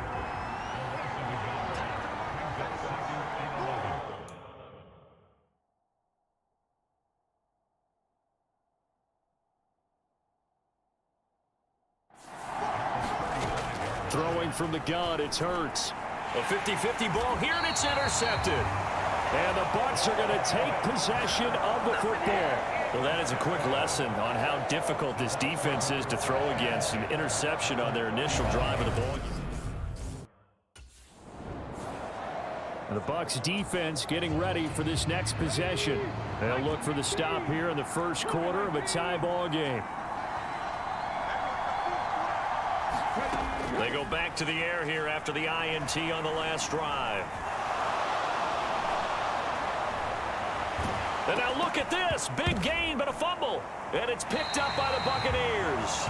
Throwing from the gun, it's Hurts. A 50-50 ball here, and it's intercepted. And the Bucs are going to take possession of the football. Well, that is a quick lesson on how difficult this defense is to throw against. An interception on their initial drive of the ball. And the Bucs defense getting ready for this next possession. They'll look for the stop here in the first quarter of a tie ball game. They go back to the air here after the INT on the last drive. And now look at this. Big gain, but a fumble. And it's picked up by the Buccaneers.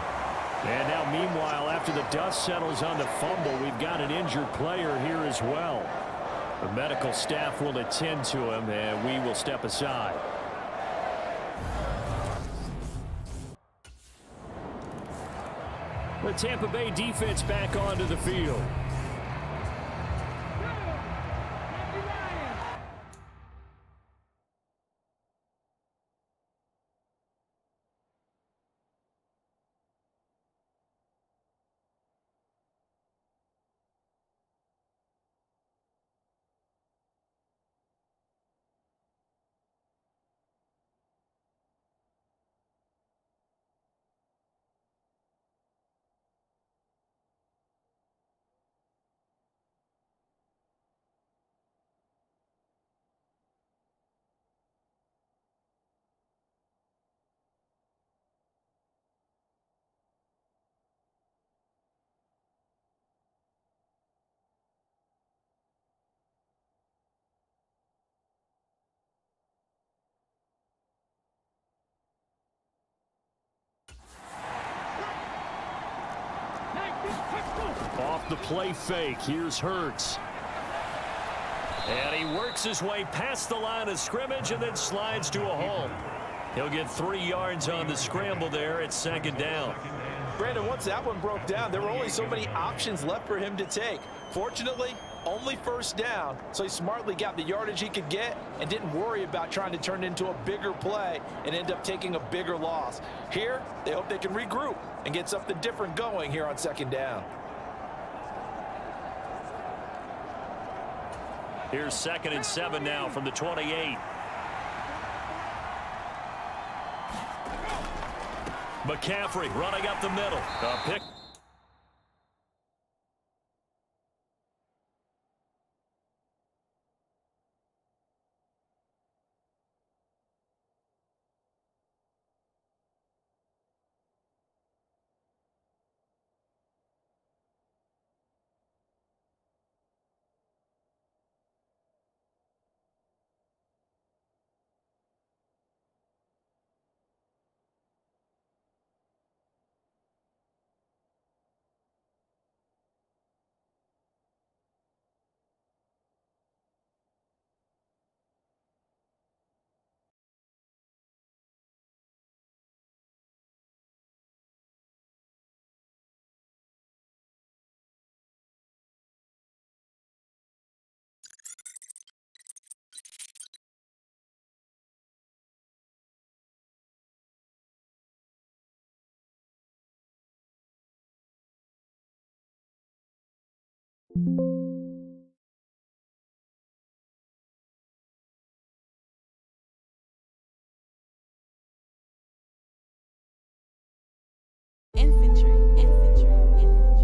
And now, meanwhile, after the dust settles on the fumble, we've got an injured player here as well. The medical staff will attend to him, and we will step aside. The Tampa Bay defense back onto the field. Off the play fake, here's Hurts. And he works his way past the line of scrimmage and then slides to a halt. He'll get 3 yards on the scramble there at 2nd down. Brandon, once that one broke down, there were only so many options left for him to take. Fortunately, only 1st down, so he smartly got the yardage he could get and didn't worry about trying to turn it into a bigger play and end up taking a bigger loss. Here, they hope they can regroup and get something different going here on 2nd down. Here's 2nd and 7 now from the 28. McCaffrey running up the middle. A pick. Infantry, infantry, infantry.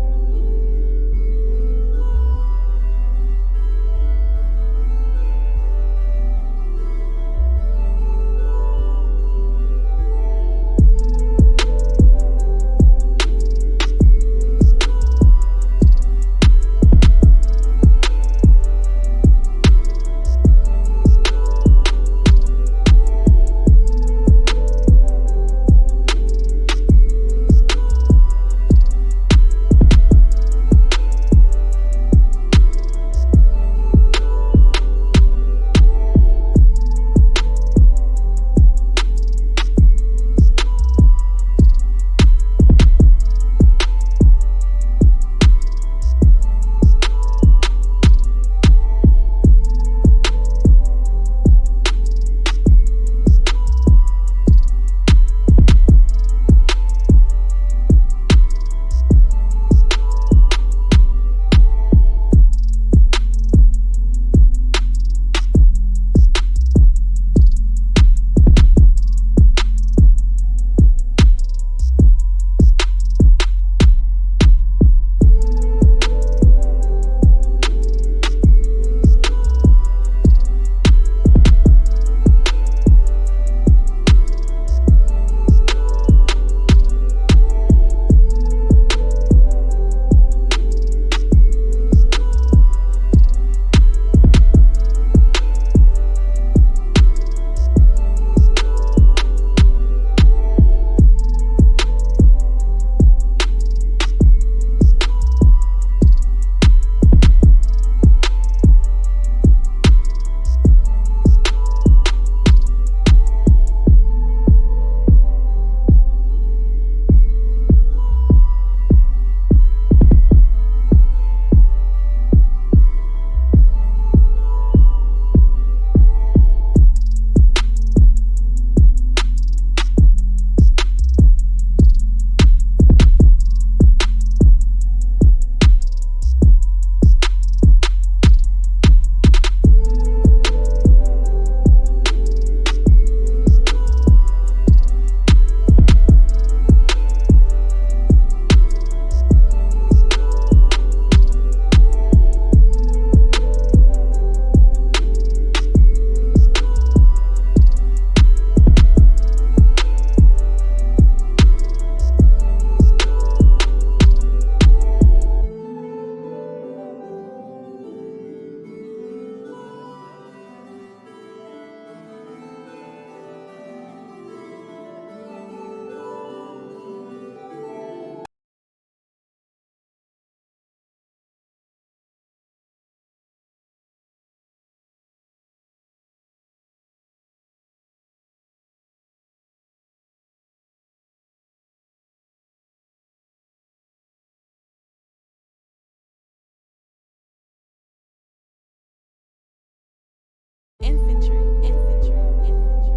Infantry, infantry, infantry.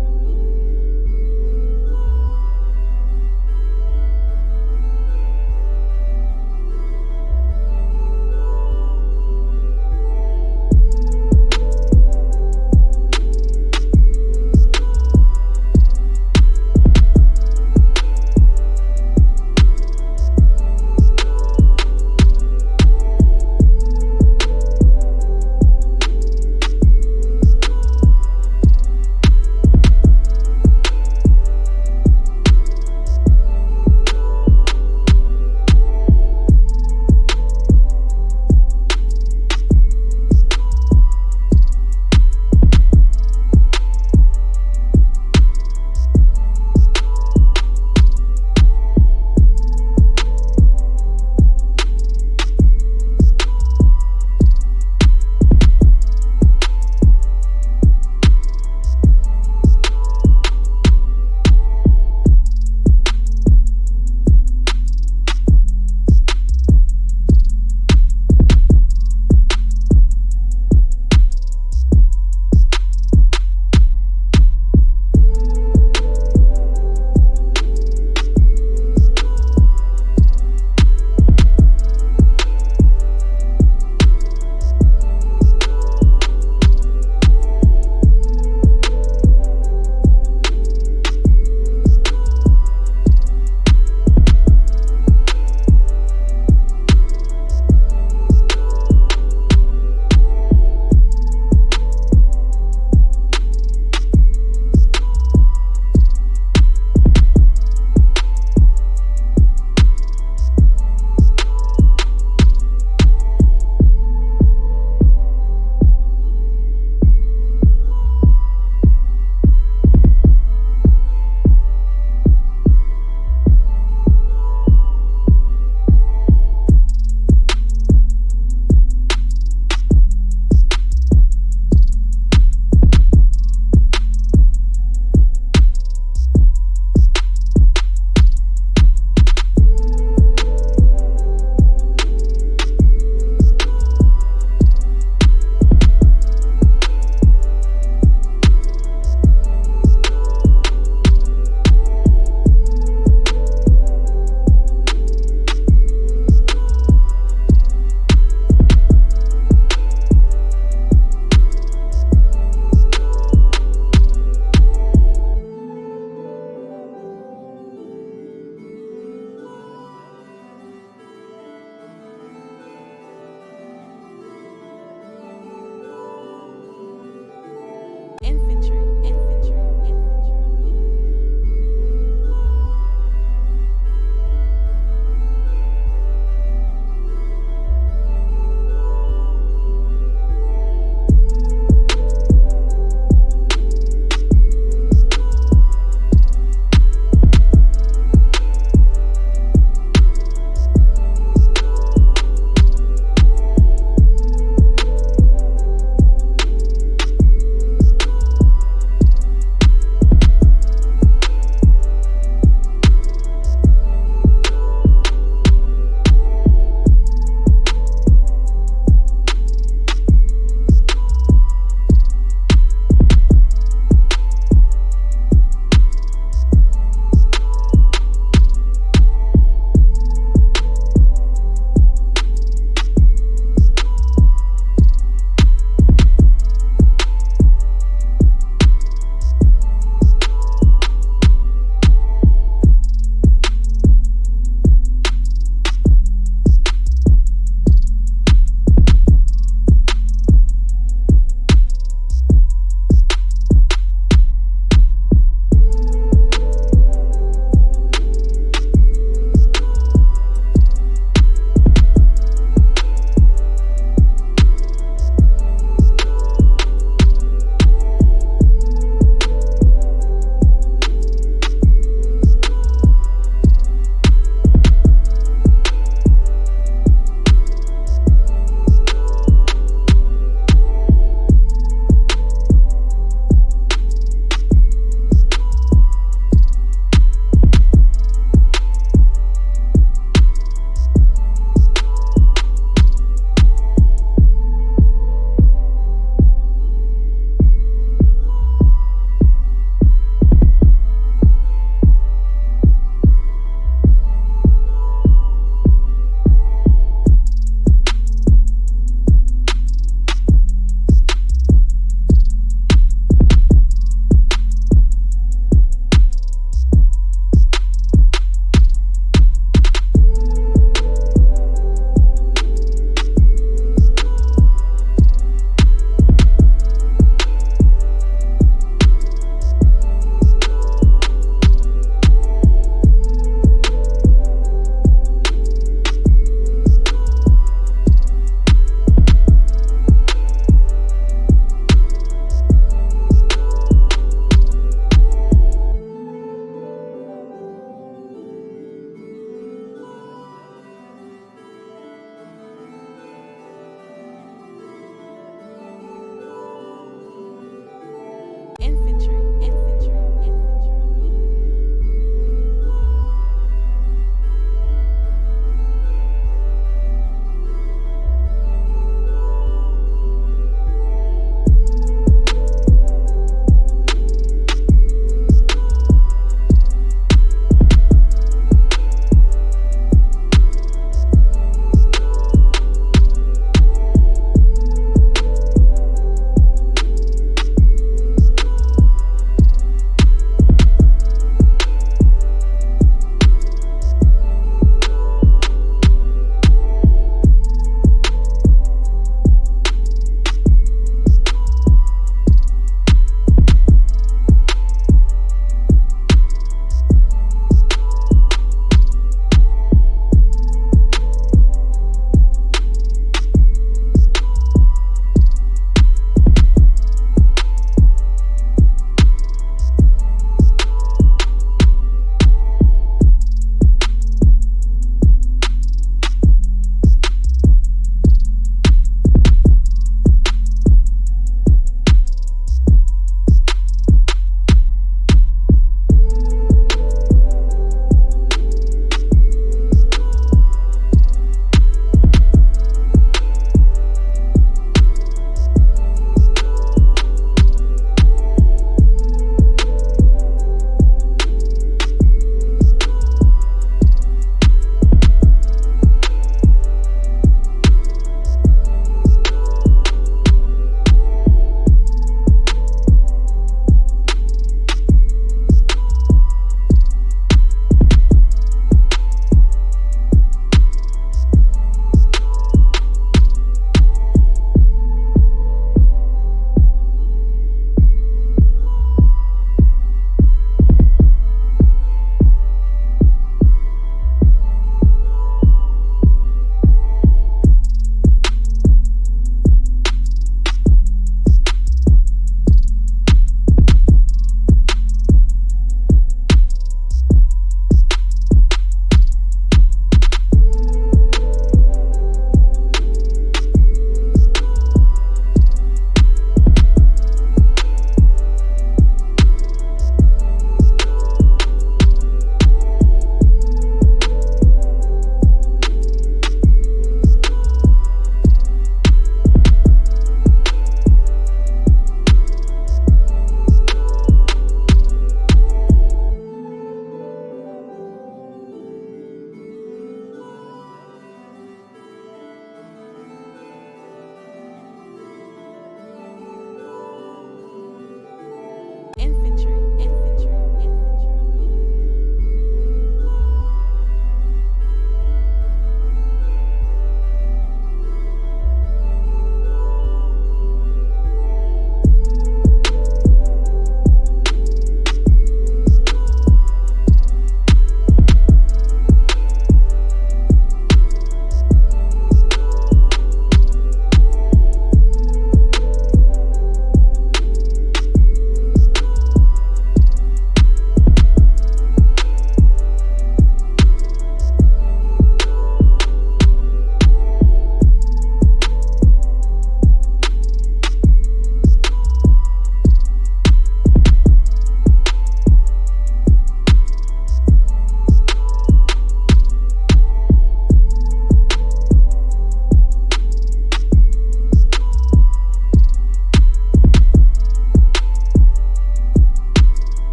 Infantry. Infantry. Infantry.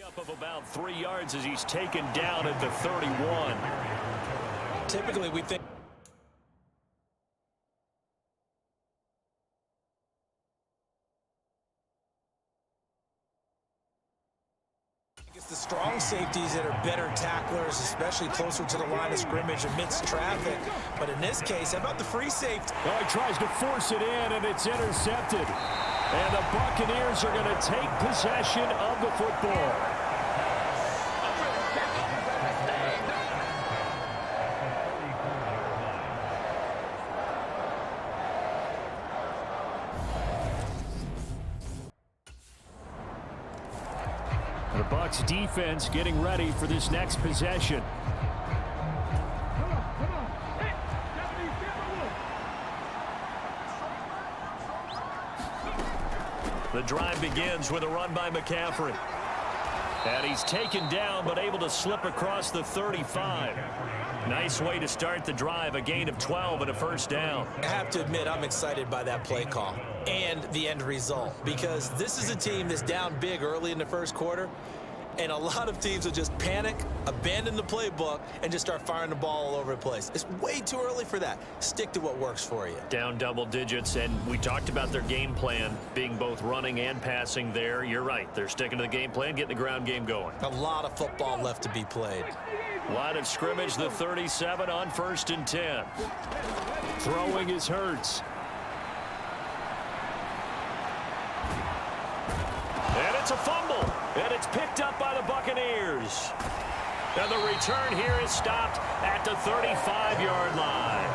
Up of about 3 yards as he's taken down at the 31. Typically, we think it's the strong safeties that are better tacklers, especially closer to the line of scrimmage amidst traffic. But in this case, how about the free safety? Oh, he tries to force it in, and it's intercepted. And the Buccaneers are going to take possession of the football. The Bucs defense getting ready for this next possession. The drive begins with a run by McCaffrey. And he's taken down but able to slip across the 35. Nice way to start the drive, a gain of 12 and a first down. I have to admit, I'm excited by that play call and the end result, because this is a team that's down big early in the first quarter, and a lot of teams will just panic, abandon the playbook, and just start firing the ball all over the place. It's way too early for that. Stick to what works for you. Down double digits, and we talked about their game plan being both running and passing there. You're right. They're sticking to the game plan, getting the ground game going. A lot of football left to be played. Line of scrimmage, the 37 on 1st and 10. Throwing is Hurts. And it's a fumble. And it's picked up by the Buccaneers. And the return here is stopped at the 35-yard line.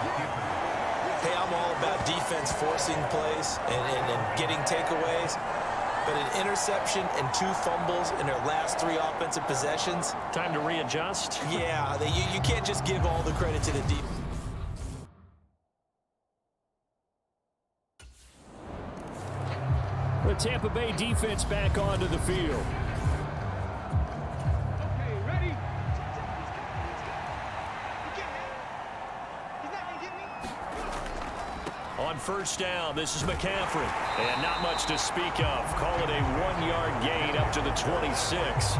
Hey, I'm all about defense forcing plays and getting takeaways. But an interception and 2 fumbles in their last 3 offensive possessions. Time to readjust. Yeah, you can't just give all the credit to the defense. The Tampa Bay defense back onto the field. On first down, this is McCaffrey. And not much to speak of. Call it a 1-yard gain up to the 26.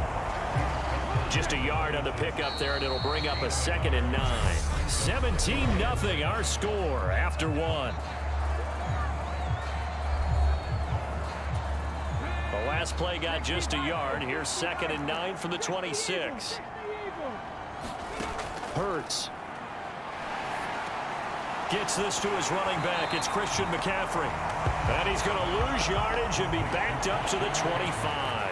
Just a yard on the pickup there, and it'll bring up a 2nd and 9. 17-0 our score after 1. The last play got just a yard. Here's 2nd and 9 from the 26. Hurts. Gets this to his running back. It's Christian McCaffrey. And he's going to lose yardage and be backed up to the 25.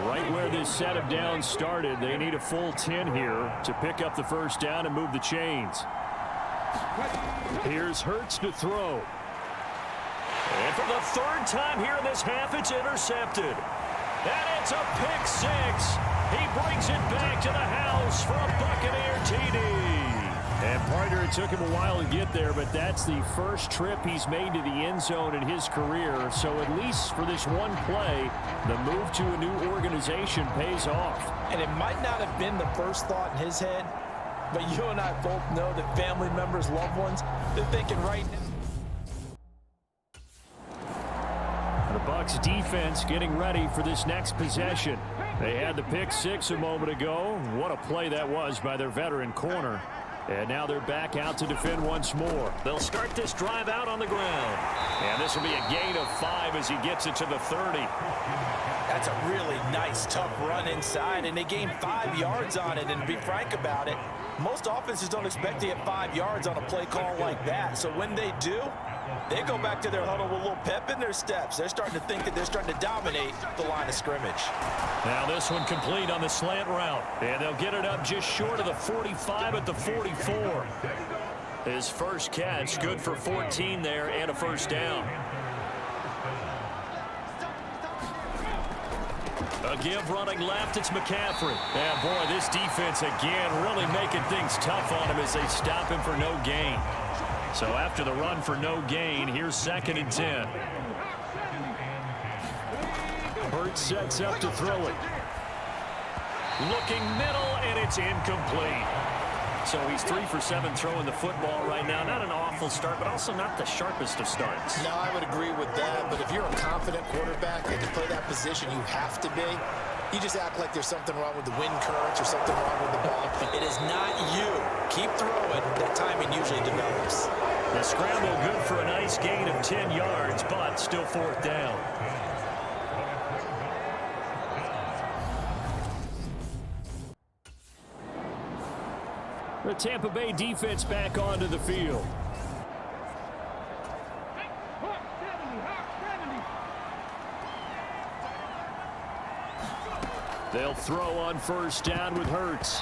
Right where this set of downs started, they need a full 10 here to pick up the first down and move the chains. Here's Hurts to throw. And for the 3rd time here in this half, it's intercepted. And it's a pick 6. He brings it back to the house for a Buccaneer TD. And partner, it took him a while to get there, but that's the first trip he's made to the end zone in his career. So at least for this one play, the move to a new organization pays off. And it might not have been the first thought in his head, but you and I both know that family members, loved ones, they're thinking right now. The Bucs defense getting ready for this next possession. They had the pick 6 a moment ago. What a play that was by their veteran corner. And now they're back out to defend once more. They'll start this drive out on the ground. And this will be a gain of 5 as he gets it to the 30. That's a really nice, tough run inside, and they gained 5 yards on it. And to be frank about it, most offenses don't expect to get 5 yards on a play call like that. So when they do, they go back to their huddle with a little pep in their steps. They're starting to think that they're starting to dominate the line of scrimmage. Now this one complete on the slant route. And they'll get it up just short of the 45 at the 44. His first catch, good for 14 there and a first down. A give running left, it's McCaffrey. And boy, this defense again really making things tough on him as they stop him for no gain. So after the run for no gain, here's 2nd and 10. Hurts sets up to throw it. Looking middle, and it's incomplete. So he's 3 for 7 throwing the football right now. Not an awful start, but also not the sharpest of starts. No, I would agree with that. But if you're a confident quarterback and to play that position, you have to be. You just act like there's something wrong with the wind currents or something wrong with the ball. It is not you. Keep throwing. That timing usually develops. The scramble good for a nice gain of 10 yards, but still fourth down. The Tampa Bay defense back onto the field. They'll throw on first down with Hurts.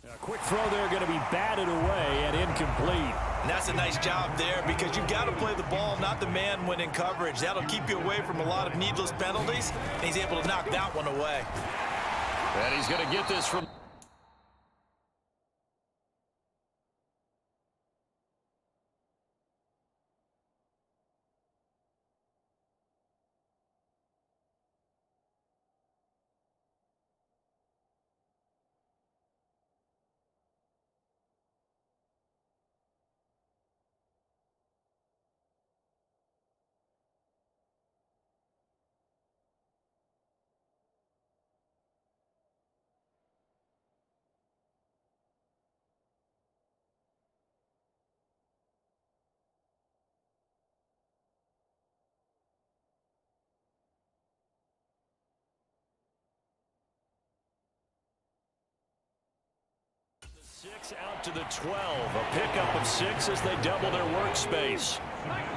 A quick throw there going to be batted away and incomplete. And that's a nice job there because you've got to play the ball, not the man when in coverage. That'll keep you away from a lot of needless penalties, and he's able to knock that one away. And he's going to get this from... Six out to the 12. A pickup of 6 as they double their workspace.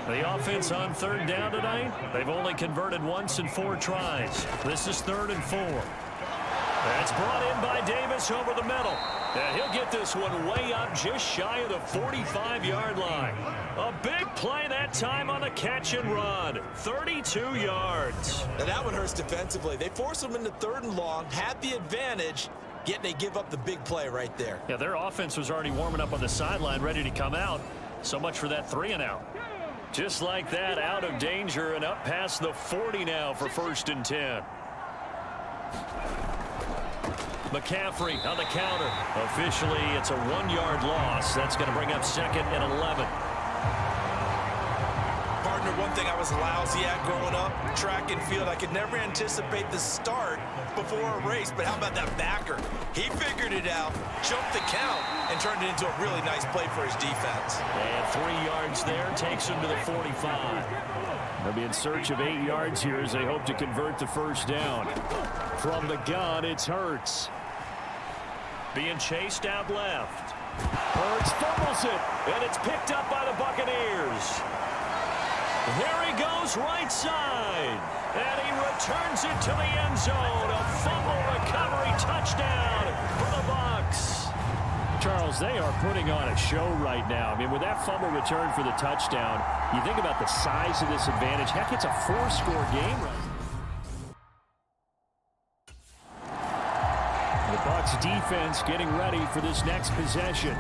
The offense on third down tonight, they've only converted once in 4 tries. This is 3rd and 4. That's brought in by Davis over the middle. And he'll get this one way up just shy of the 45-yard line. A big play that time on the catch and run. 32 yards. Now that one hurts defensively. They forced him into 3rd and long, had the advantage, yet they give up the big play right there. Yeah, their offense was already warming up on the sideline, ready to come out. So much for that 3 and out. Just like that, out of danger and up past the 40 now for 1st and 10. McCaffrey on the counter. Officially, it's a 1-yard loss. That's going to bring up 2nd and 11. Partner, one thing I was lousy at growing up, track and field, I could never anticipate the start before a race, but how about that backer? He figured it out, jumped the count, and turned it into a really nice play for his defense. And 3 yards there takes him to the 45. They'll be in search of 8 yards here as they hope to convert the first down. From the gun, it's Hurts. Being chased out left. Hurts fumbles it, and it's picked up by the Buccaneers. Here he goes right side, and he returns it to the end zone. A fumble recovery touchdown for the Bucs. Charles, they are putting on a show right now. I mean, with that fumble return for the touchdown, you think about the size of this advantage. Heck, it's a 4-score game right now. The Bucs defense getting ready for this next possession.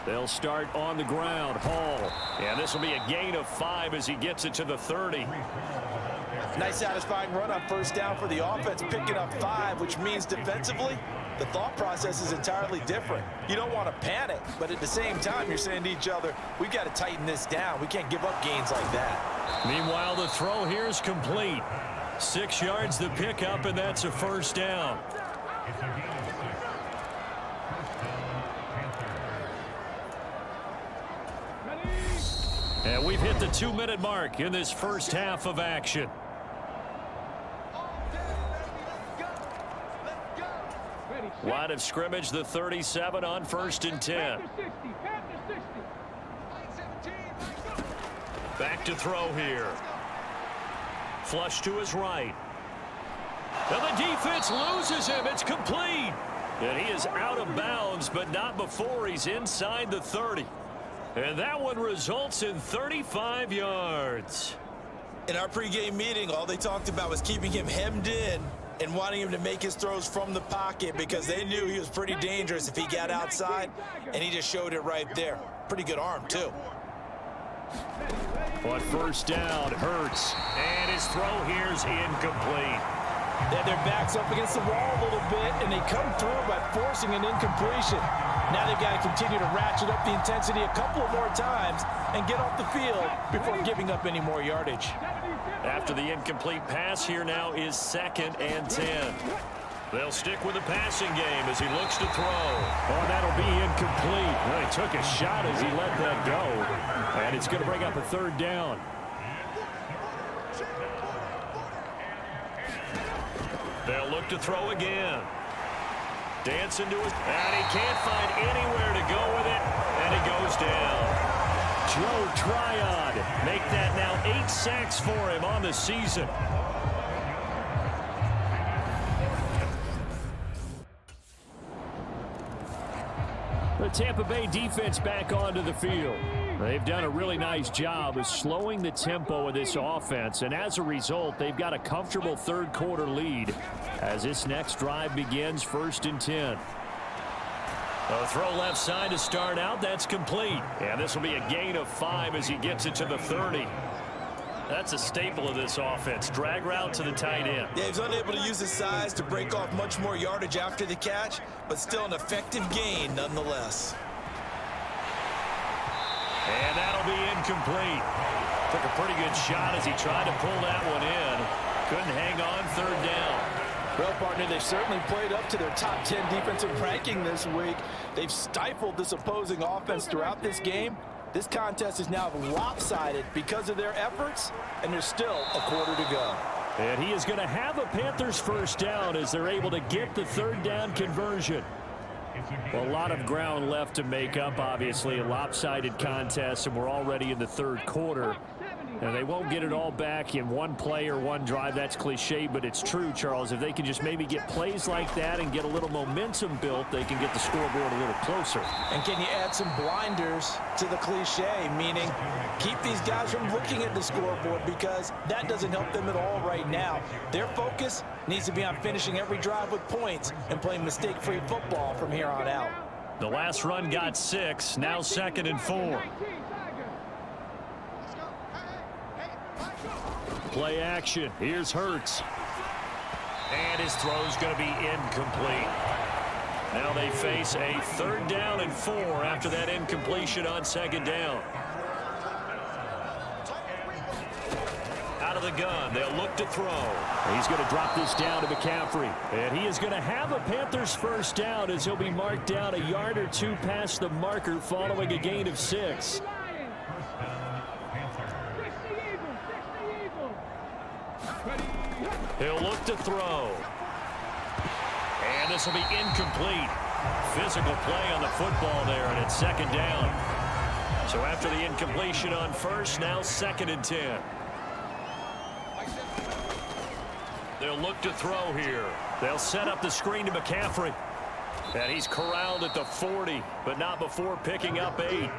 They'll start on the ground. Hall. And this will be a gain of 5 as he gets it to the 30. Nice satisfying run on first down for the offense, picking up 5, which means defensively, the thought process is entirely different. You don't want to panic, but at the same time, you're saying to each other, we've got to tighten this down. We can't give up gains like that. Meanwhile, the throw here is complete. 6 yards the pickup, and that's a first down. And we've hit the 2-minute mark in this first half of action. Line of scrimmage, the 37 on 1st and 10. Back to throw here. Flush to his right. And the defense loses him. It's complete. And he is out of bounds, but not before he's inside the 30. And that one results in 35 yards. In our pregame meeting, all they talked about was keeping him hemmed in and wanting him to make his throws from the pocket because they knew he was pretty dangerous if he got outside, and he just showed it right there. Pretty good arm, too. On first down, Hurts. And his throw here's incomplete. They had their backs up against the wall a little bit, and they come through by forcing an incompletion. Now they've got to continue to ratchet up the intensity a couple of more times and get off the field before giving up any more yardage. After the incomplete pass, here now is 2nd and 10. They'll stick with the passing game as he looks to throw. Oh, that'll be incomplete. Well, he took a shot as he let that go. And it's going to bring up a 3rd down. They'll look to throw again. Dancing to it, and he can't find anywhere to go with it, and it goes down. Joe Tryon make that now 8 sacks for him on the season. The Tampa Bay defense back onto the field. They've done a really nice job of slowing the tempo of this offense, and as a result, they've got a comfortable 3rd quarter lead as this next drive begins 1st and 10. A throw left side to start out. That's complete. And this will be a gain of 5 as he gets it to the 30. That's a staple of this offense. Drag route to the tight end. Yeah, he's unable to use his size to break off much more yardage after the catch, but still an effective gain nonetheless. And that'll be incomplete. Took a pretty good shot as he tried to pull that one in. Couldn't hang on 3rd down. Well, partner, they've certainly played up to their top 10 defensive ranking this week. They've stifled this opposing offense throughout this game. This contest is now lopsided because of their efforts, and there's still a quarter to go. And he is going to have a Panthers 1st down as they're able to get the 3rd down conversion. Well, a lot of ground left to make up, obviously. A lopsided contest, and we're already in the 3rd quarter. And they won't get it all back in one play or one drive. That's cliche, but it's true, Charles. If they can just maybe get plays like that and get a little momentum built, they can get the scoreboard a little closer. And can you add some blinders to the cliche, meaning keep these guys from looking at the scoreboard because that doesn't help them at all right now. Their focus needs to be on finishing every drive with points and playing mistake-free football from here on out. The last run got 6, now 2nd and 4. Play action. Here's Hurts. And his throw's going to be incomplete. Now they face a 3rd down and 4 after that incompletion on 2nd down. Out of the gun. They'll look to throw. He's going to drop this down to McCaffrey. And he is going to have a Panthers 1st down as he'll be marked down a yard or 2 past the marker following a gain of 6. He'll look to throw. And this will be incomplete. Physical play on the football there, and it's 2nd down. So after the incompletion on 1st, now 2nd and 10. They'll look to throw here. They'll set up the screen to McCaffrey. And he's corralled at the 40, but not before picking up 8.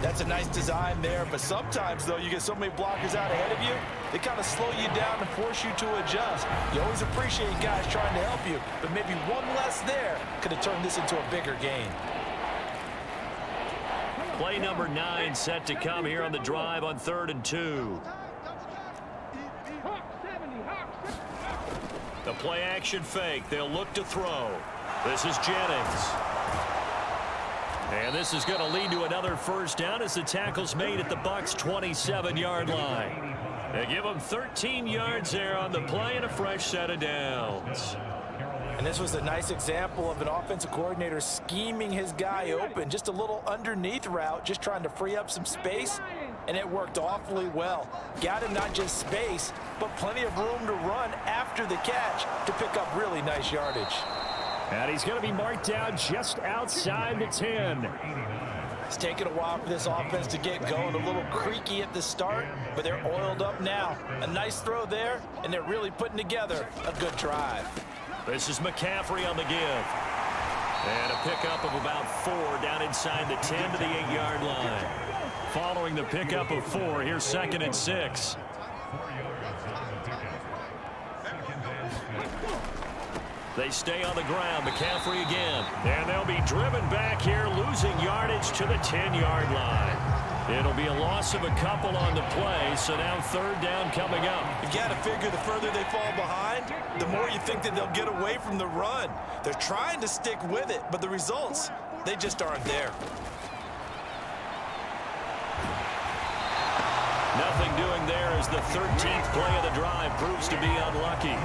That's a nice design there, but sometimes, though, you get so many blockers out ahead of you, they kind of slow you down and force you to adjust. You always appreciate guys trying to help you, but maybe one less there could have turned this into a bigger gain. Play number 9 set to come here on the drive on 3rd and 2. The play action fake. They'll look to throw. This is Jennings. And this is going to lead to another first down as the tackle's made at the Bucs' 27-yard line. They give them 13 yards there on the play and a fresh set of downs. And this was a nice example of an offensive coordinator scheming his guy open. Just a little underneath route, just trying to free up some space, and it worked awfully well. Got him not just space, but plenty of room to run after the catch to pick up really nice yardage. And he's going to be marked down just outside the 10. It's taken a while for this offense to get going. A little creaky at the start, but they're oiled up now. A nice throw there, and they're really putting together a good drive. This is McCaffrey on the give. And a pickup of about 4 down inside the 10 to the 8-yard line. Following the pickup of 4, here's 2nd and 6. They stay on the ground. McCaffrey again. And they'll be driven back here, losing yardage to the 10-yard line. It'll be a loss of a couple on the play, so now 3rd down coming up. You've got to figure the further they fall behind, the more you think that they'll get away from the run. They're trying to stick with it, but the results, they just aren't there. Nothing doing there as the 13th play of the drive proves to be unlucky.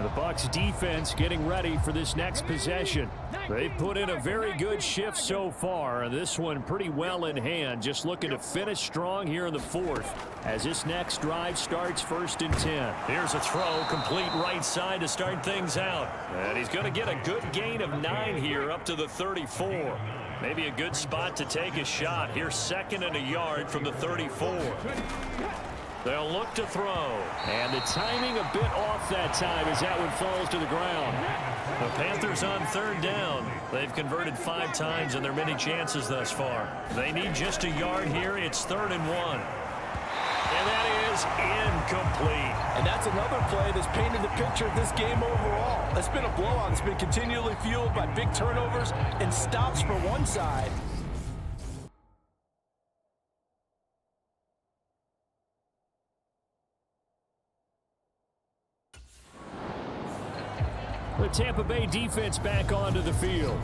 The Bucs defense getting ready for this next possession. They've put in a very good shift so far, and this one pretty well in hand. Just looking to finish strong here in the 4th as this next drive starts 1st and 10. Here's a throw, complete right side to start things out. And he's going to get a good gain of 9 here up to the 34. Maybe a good spot to take a shot. Here's 2nd and a yard from the 34. They'll look to throw. And the timing a bit off that time as that one falls to the ground. The Panthers on 3rd down. They've converted 5 times in their many chances thus far. They need just a yard here. It's 3rd and 1. And that is incomplete. And that's another play that's painted the picture of this game overall. It's been a blowout. It's been continually fueled by big turnovers and stops for one side. The Tampa Bay defense back onto the field.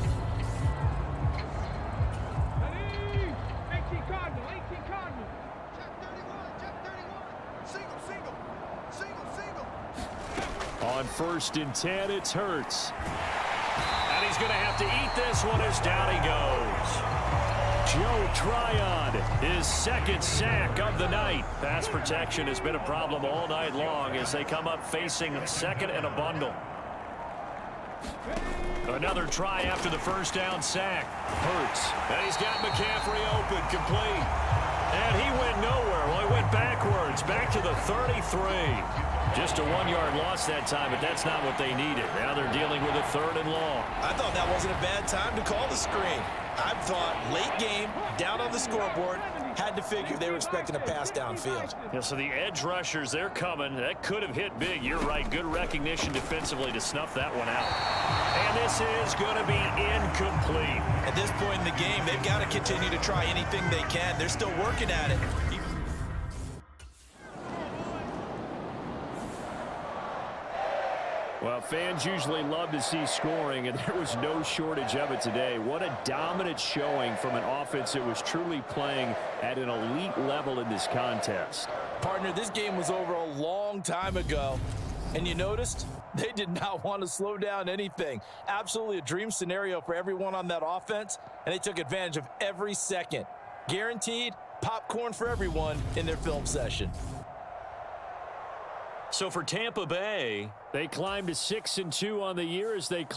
On 1st and 10, it's Hurts. And he's going to have to eat this one as down he goes. Joe Tryon, His 2nd sack of the night. Pass protection has been a problem all night long as they come up facing 2nd and a bundle. Another try after the 1st down sack. Hurts. And he's got McCaffrey open, complete. And he went nowhere. Well, he went backwards, back to the 33. Just a 1-yard loss that time, but that's not what they needed. Now they're dealing with a 3rd and long. I thought that wasn't a bad time to call the screen. I thought late game, down on the scoreboard, had to figure they were expecting a pass downfield. Yeah, so the edge rushers, they're coming. That could have hit big. You're right. Good recognition defensively to snuff that one out. And this is going to be incomplete. At this point in the game, they've got to continue to try anything they can. They're still working at it. Well, fans usually love to see scoring, and there was no shortage of it today. What a dominant showing from an offense that was truly playing at an elite level in this contest. Partner, this game was over a long time ago, and you noticed they did not want to slow down anything. Absolutely a dream scenario for everyone on that offense, and they took advantage of every second. Guaranteed popcorn for everyone in their film session. So for Tampa Bay, they climbed to 6-2 on the year as they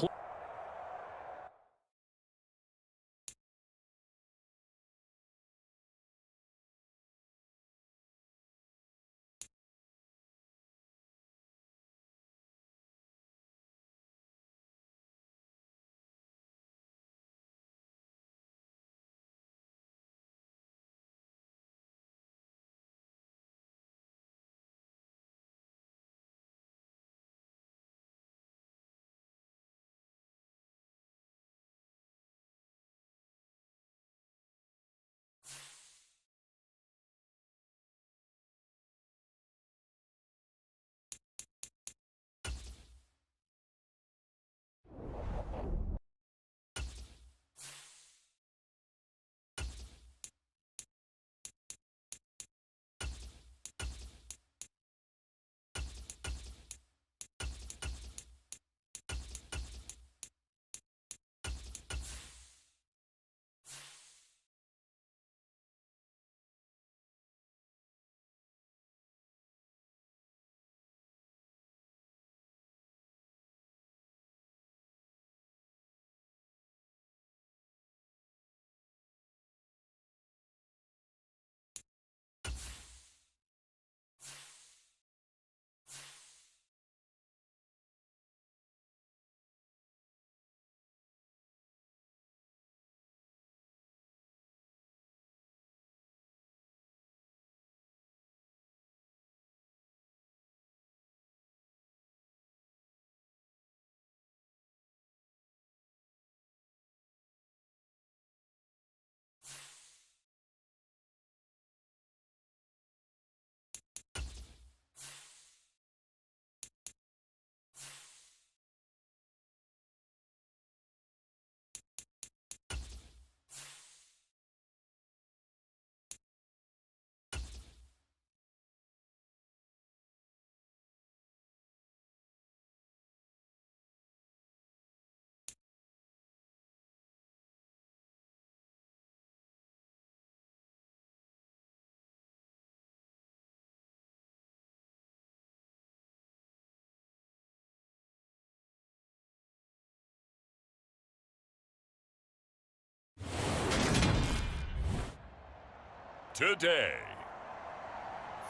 today.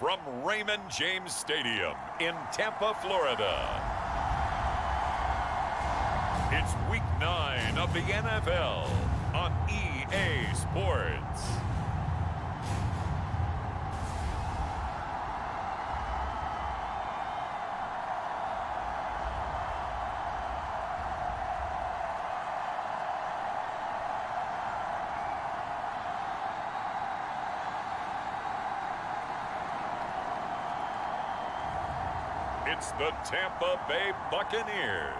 From Raymond James Stadium in Tampa, Florida, it's Week 9 of the NFL on EA Sports. It's the Tampa Bay Buccaneers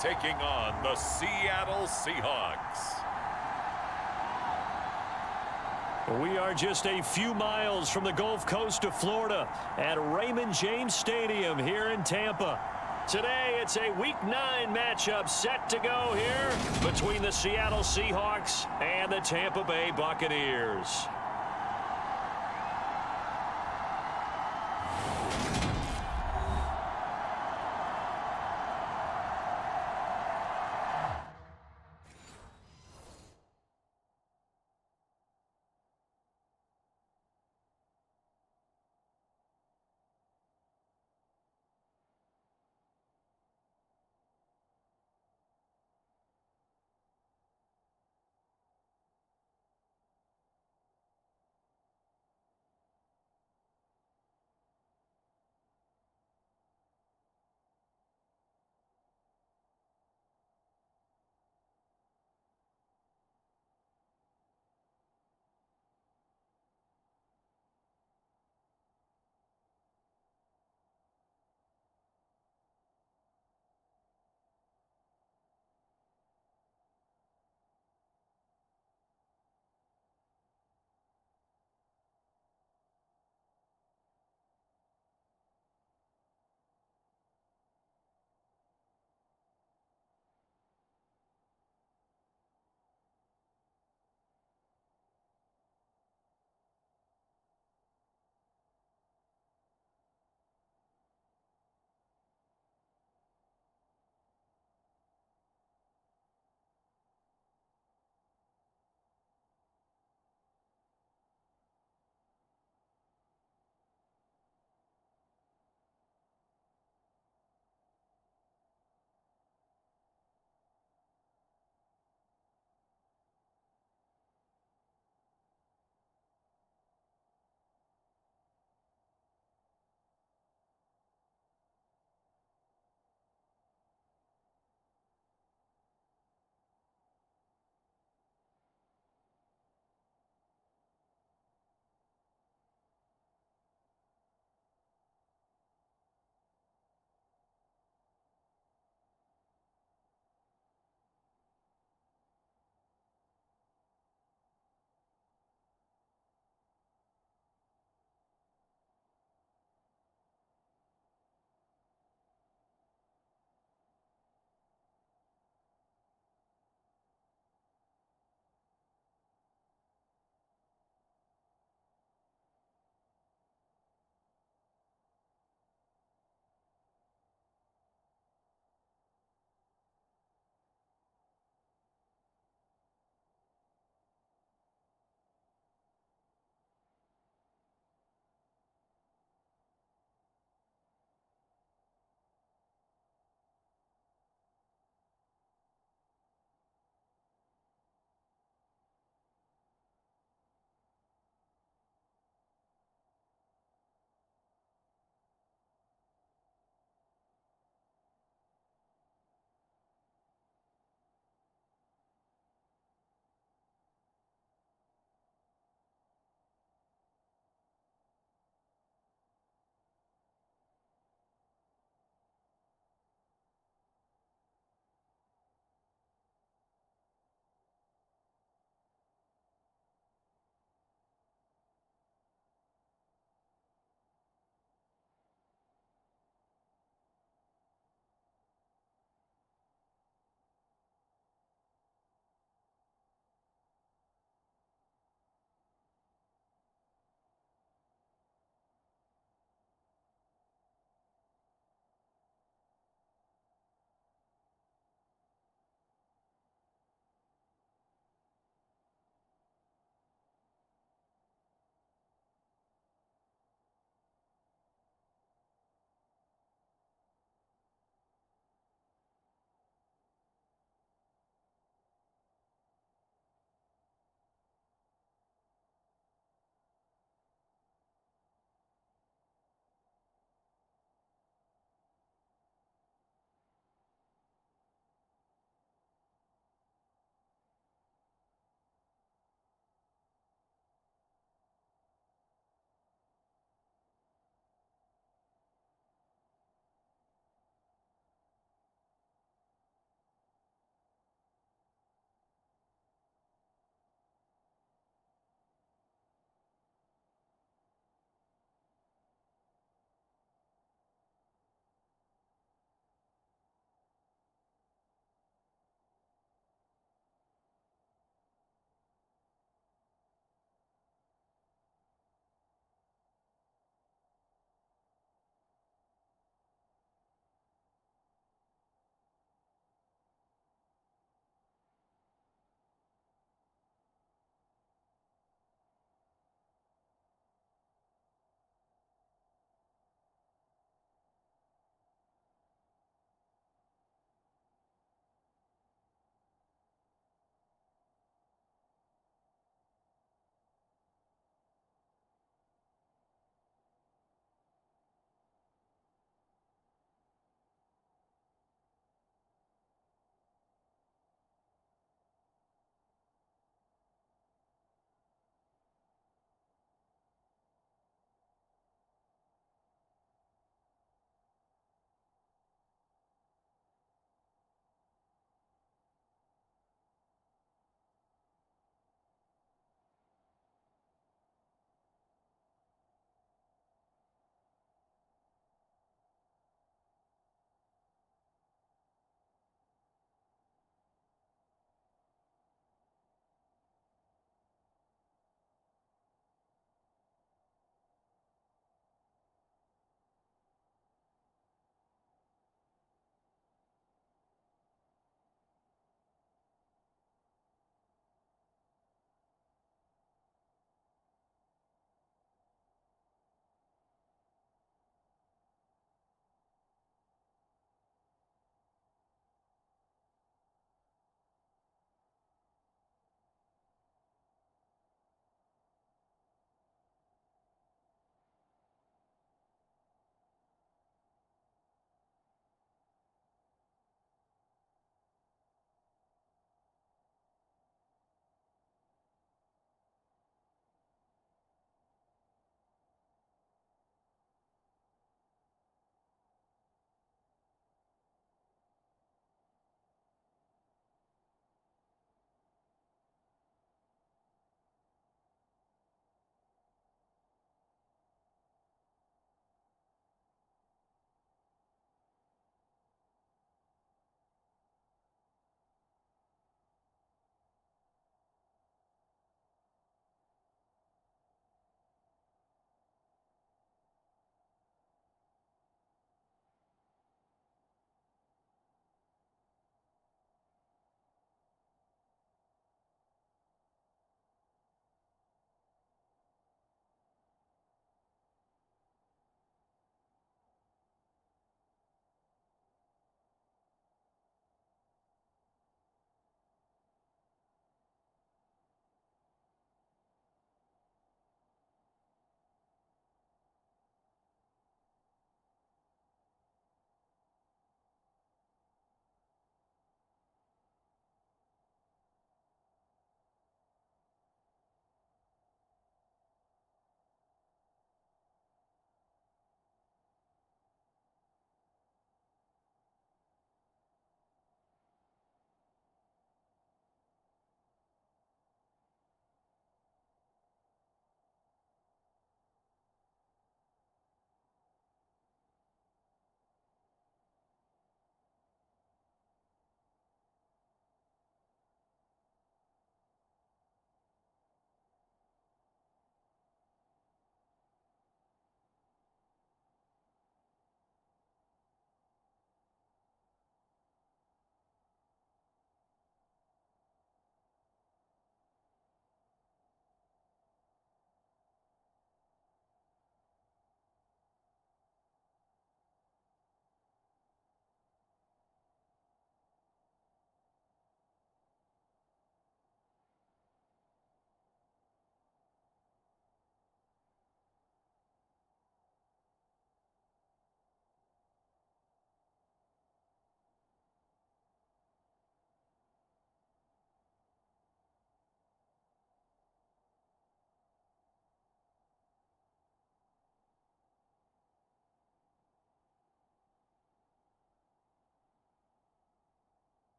taking on the Seattle Seahawks. We are just a few miles from the Gulf Coast of Florida at Raymond James Stadium here in Tampa. Today, it's a Week 9 matchup set to go here between the Seattle Seahawks and the Tampa Bay Buccaneers.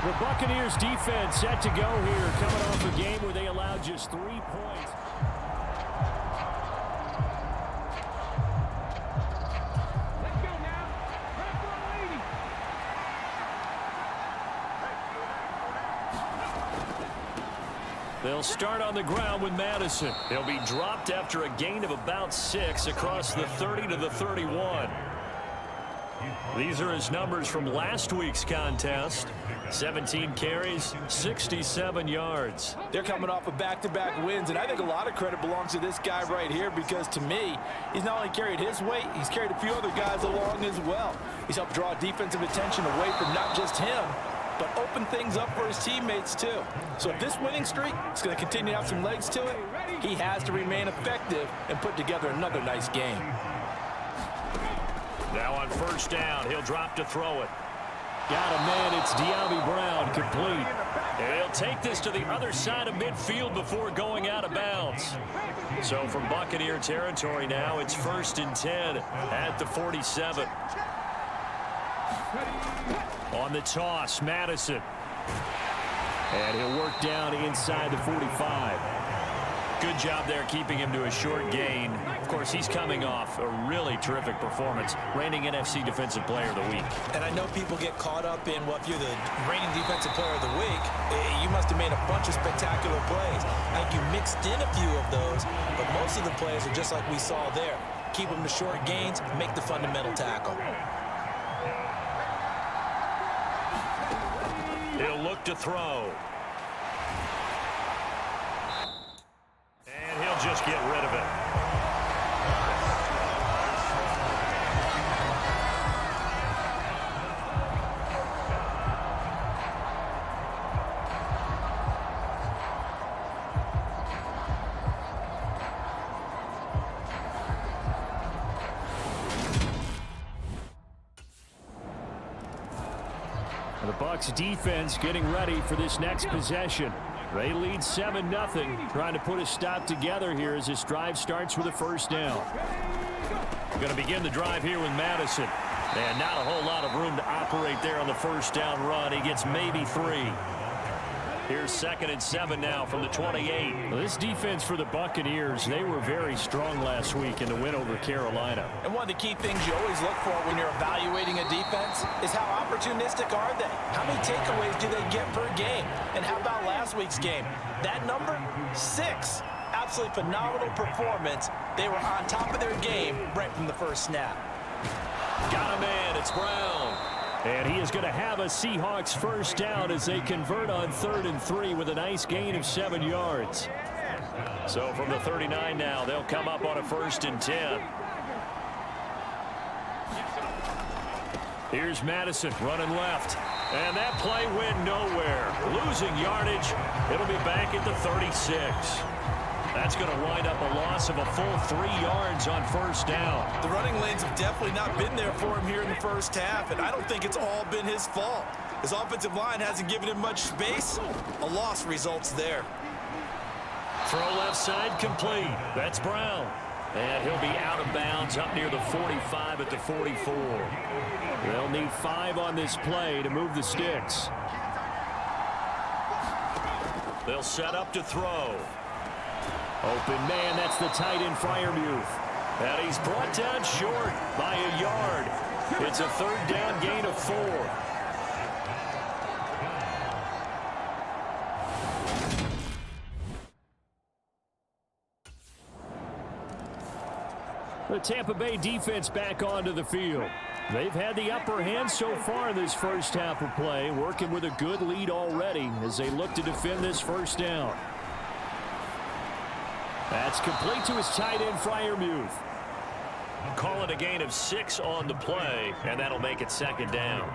The Buccaneers defense set to go here, coming off a game where they allowed just 3 points. They'll start on the ground with Madison. He'll be dropped after a gain of about 6 across the 30 to the 31. These are his numbers from last week's contest. 17 carries, 67 yards. They're coming off of back-to-back wins, and I think a lot of credit belongs to this guy right here because, to me, he's not only carried his weight, he's carried a few other guys along as well. He's helped draw defensive attention away from not just him, but open things up for his teammates, too. So if this winning streak is going to continue to have some legs to it, he has to remain effective and put together another nice game. Now on first down, he'll drop to throw it. Got a man, it's De'Ami Brown, complete. And he'll take this to the other side of midfield before going out of bounds. So from Buccaneer territory now, it's 1st and 10 at the 47. On the toss, Madison. And he'll work down inside the 45. Good job there keeping him to a short gain. Of course, he's coming off a really terrific performance, reigning NFC Defensive Player of the Week. And I know people get caught up in, well, if you're the reigning Defensive Player of the Week, you must have made a bunch of spectacular plays. I think you mixed in a few of those, but most of the plays are just like we saw there. Keep them to short gains, make the fundamental tackle. He'll look to throw. And he'll just get rid of it. The Bucs defense getting ready for this next possession. They lead 7-0, trying to put a stop together here as this drive starts with a first down. Going to begin the drive here with Madison. And not a whole lot of room to operate there on the first down run. He gets maybe 3. Here's 2nd and 7 now from the 28. Well, this defense for the Buccaneers, they were very strong last week in the win over Carolina. And one of the key things you always look for when you're evaluating a defense is how opportunistic are they? How many takeaways do they get per game? And how about last week's game? That number, 6. Absolutely phenomenal performance. They were on top of their game right from the first snap. Got a man. It's Brown. And he is going to have a Seahawks first down as they convert on 3rd and 3 with a nice gain of 7 yards. So from the 39 now, they'll come up on a 1st and 10. Here's Madison running left. And that play went nowhere. Losing yardage. It'll be back at the 36. That's going to wind up a loss of a full 3 yards on first down. The running lanes have definitely not been there for him here in the first half, and I don't think it's all been his fault. His offensive line hasn't given him much space. A loss results there. Throw left side complete. That's Brown. And he'll be out of bounds up near the 45 at the 44. They'll need 5 on this play to move the sticks. They'll set up to throw. Open man, that's the tight end Freiermuth. And he's brought down short by a yard. It's a 3rd down gain of 4. The Tampa Bay defense back onto the field. They've had the upper hand so far in this first half of play, working with a good lead already as they look to defend this first down. That's complete to his tight end, Freiermuth. Call it a gain of 6 on the play, and that'll make it 2nd down.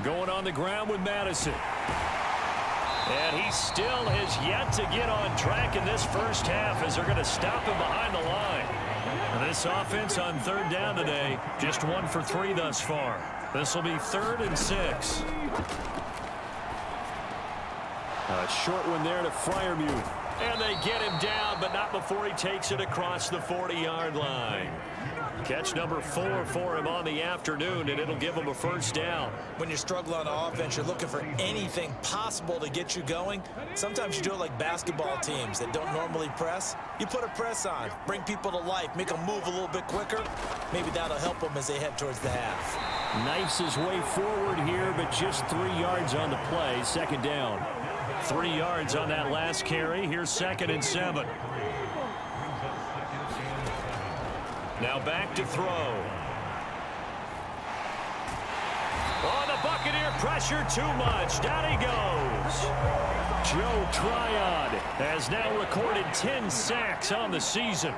Going on the ground with Madison. And he still has yet to get on track in this first half as they're going to stop him behind the line. And this offense on 3rd down today, just 1 for 3 thus far. This will be 3rd and 6. A short one there to Freiermuth. And they get him down, but not before he takes it across the 40-yard line. Catch number 4 for him on the afternoon, and it'll give him a first down. When you're struggling on offense, you're looking for anything possible to get you going. Sometimes you do it like basketball teams that don't normally press. You put a press on, bring people to life, make them move a little bit quicker. Maybe that'll help them as they head towards the half. Knifes his way forward here, but just 3 yards on the play. Second down. 3 yards on that last carry. Here's 2nd and 7. Now back to throw. On the Buccaneer pressure, too much. Down he goes. Joe Tryon has now recorded 10 sacks on the season.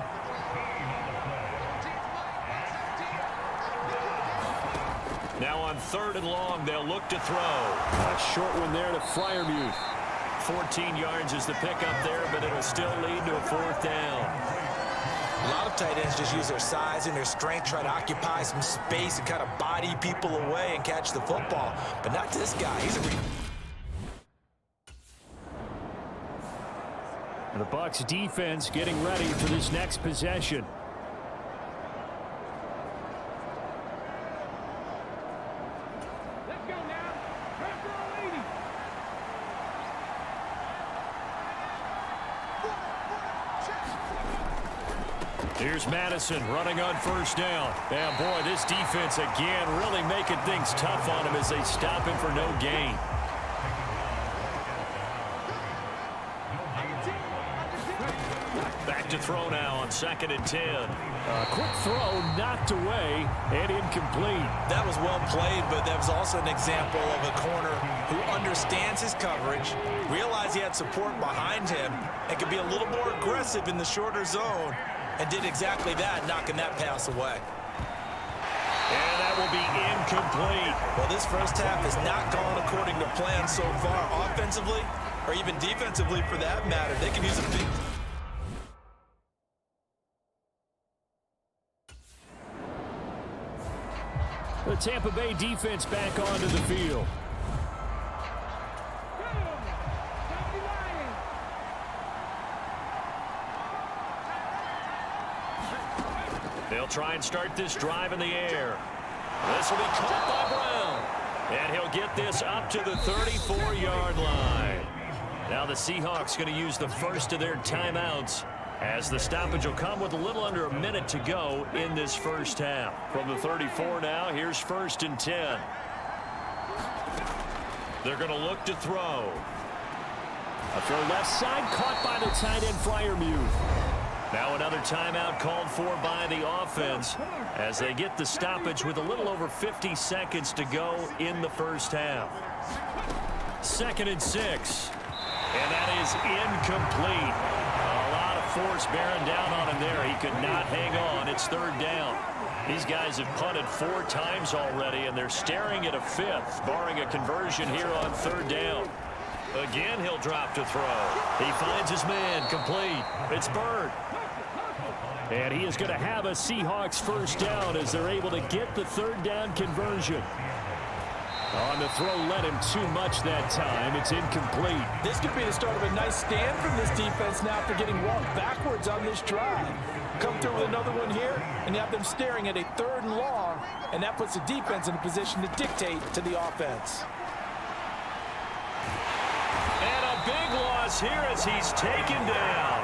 Now on 3rd and long, they'll look to throw. A short one there to Freiermuth. 14 yards is the pickup there, but it'll still lead to a 4th down. A lot of tight ends just use their size and their strength, try to occupy some space and kind of body people away and catch the football. But not this guy. He's a... The Bucs defense getting ready for this next possession. Here's Madison running on 1st down. And boy, this defense again really making things tough on him as they stop him for no gain. Back to throw now on 2nd and 10. Quick throw knocked away and incomplete. That was well played, but that was also an example of a corner who understands his coverage, realized he had support behind him, and could be a little more aggressive in the shorter zone, and did exactly that, knocking that pass away. And that will be incomplete. Well, this first half has not gone according to plan so far, offensively, or even defensively for that matter. They can use a big... The Tampa Bay defense back onto the field. They'll try and start this drive in the air. This will be caught by Brown. And he'll get this up to the 34-yard line. Now the Seahawks going to use the first of their timeouts, as the stoppage will come with a little under a minute to go in this first half. From the 34 now, here's 1st and 10. They're going to look to throw. A throw left side, caught by the tight end Freiermuth. Now another timeout called for by the offense as they get the stoppage with a little over 50 seconds to go in the first half. 2nd and 6. And that is incomplete. A lot of force bearing down on him there. He could not hang on. It's 3rd down. These guys have punted 4 times already, and they're staring at a 5th, barring a conversion here on 3rd down. Again, he'll drop to throw. He finds his man, complete. It's Bird. And he is going to have a Seahawks first down as they're able to get the 3rd down conversion. On the throw, led him too much that time. It's incomplete. This could be the start of a nice stand from this defense now after getting walked backwards on this drive. Come through with another one here, and you have them staring at a 3rd and long, and that puts the defense in a position to dictate to the offense. And a big loss here as he's taken down.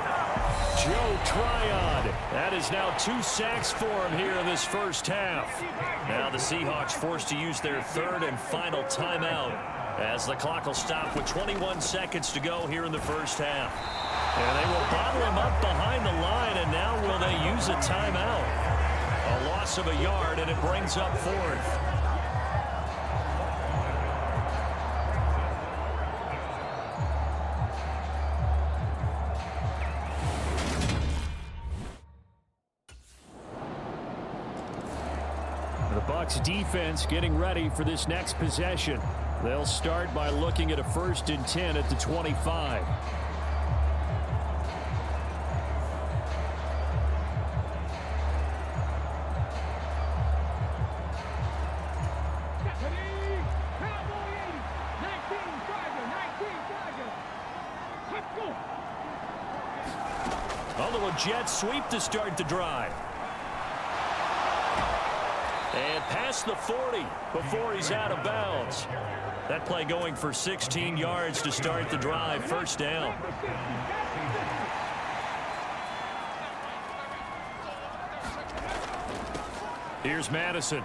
Joe Tryon. That is now 2 sacks for him here in this first half. Now the Seahawks forced to use their 3rd and final timeout as the clock will stop with 21 seconds to go here in the first half. And they will bottle him up behind the line, and now will they use a timeout? A loss of a yard, and it brings up 4th. The Bucs defense getting ready for this next possession. They'll start by looking at a 1st and 10 at the 25. call a jet sweep to start the drive. And past the 40 before he's out of bounds. That play going for 16 yards to start the drive. First down. Here's Madison.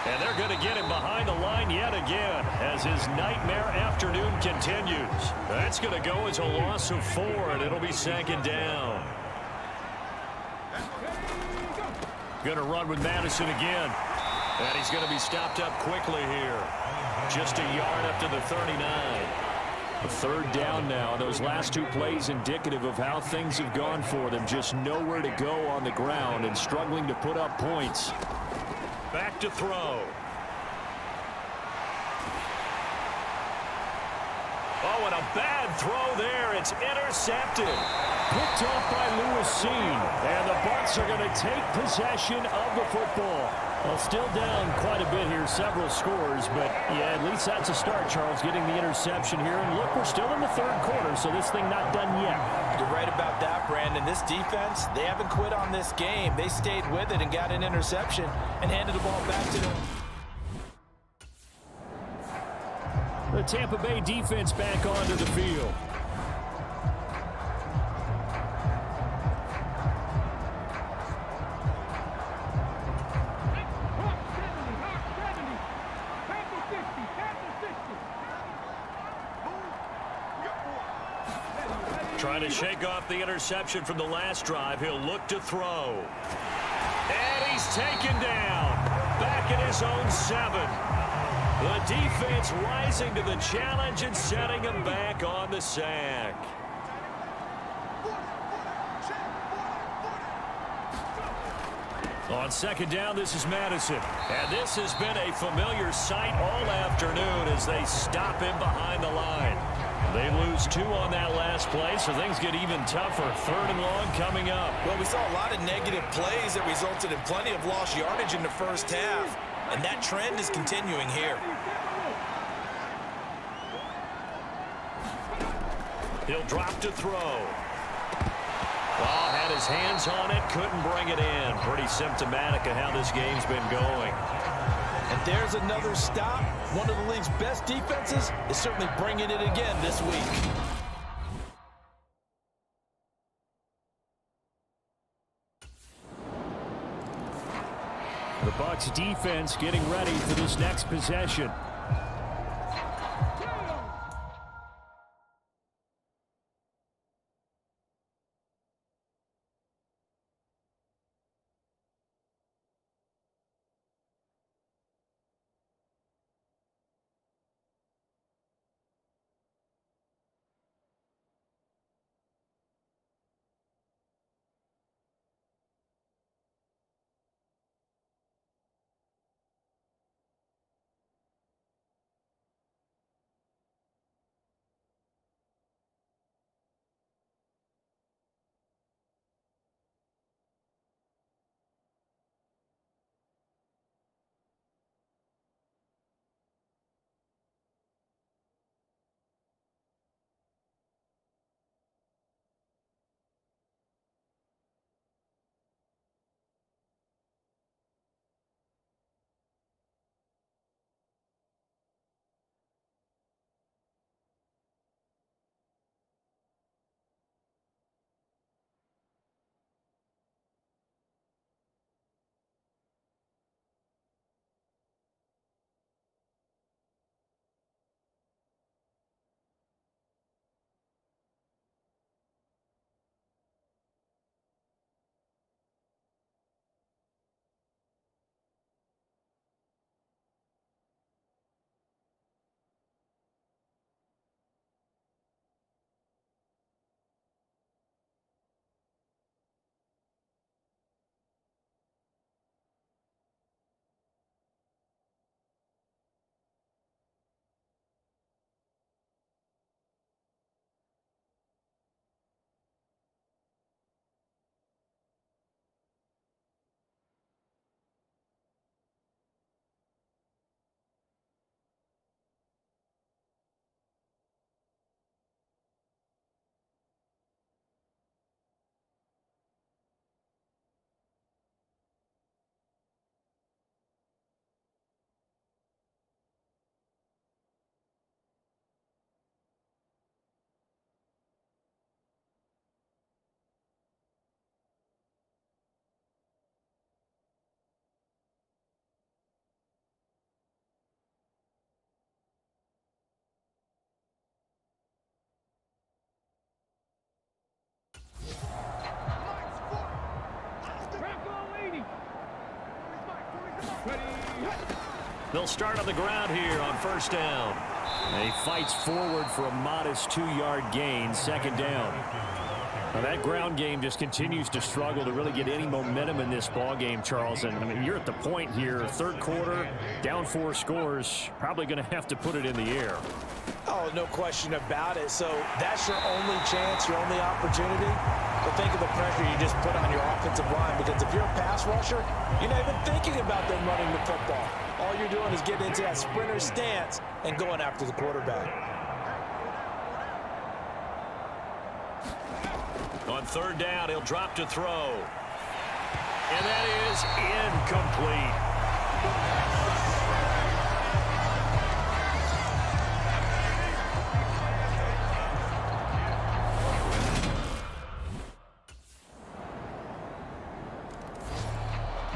And they're going to get him behind the line yet again as his nightmare afternoon continues. That's going to go as a loss of 4, and it'll be second down. Going to run with Madison again. And he's going to be stopped up quickly here. Just a yard up to the 39. A third down now. Those last 2 plays indicative of how things have gone for them. Just nowhere to go on the ground and struggling to put up points. Back to throw. Oh, and a bad throw there. It's intercepted. Picked off by Lewis. And the Bucs are going to take possession of the football. Well, still down quite a bit here, several scores, but yeah, at least that's a start, Charles, getting the interception here. And look, we're still in the third quarter, so this thing not done yet. You're right about that, Brandon. This defense, they haven't quit on this game. They stayed with it and got an interception and handed the ball back to them. The Tampa Bay defense back onto the field. Trying to shake off the interception from the last drive. He'll look to throw. And he's taken down. Back at his own 7. The defense rising to the challenge and setting him back on the sack. On second down, this is Madison. And this has been a familiar sight all afternoon as they stop him behind the line. They lose 2 on that last play, so things get even tougher. Third and long coming up. Well, we saw a lot of negative plays that resulted in plenty of lost yardage in the first half, and that trend is continuing here. He'll drop to throw. Oh, had his hands on it, couldn't bring it in. Pretty symptomatic of how this game's been going. And there's another stop. One of the league's best defenses is certainly bringing it again this week. The Bucs defense getting ready for this next possession. They'll start on the ground here on first down. And he fights forward for a modest 2-yard gain, second down. Now that ground game just continues to struggle to really get any momentum in this ball game, Charles. And I mean, you're at the point here, third quarter, down 4 scores, probably going to have to put it in the air. Oh, no question about it. So that's your only chance, your only opportunity. But think of the pressure you just put on your offensive line, because if you're a pass rusher, you're not even thinking about them running the football. All you're doing is getting into that sprinter stance and going after the quarterback. On third down, he'll drop to throw. And that is incomplete.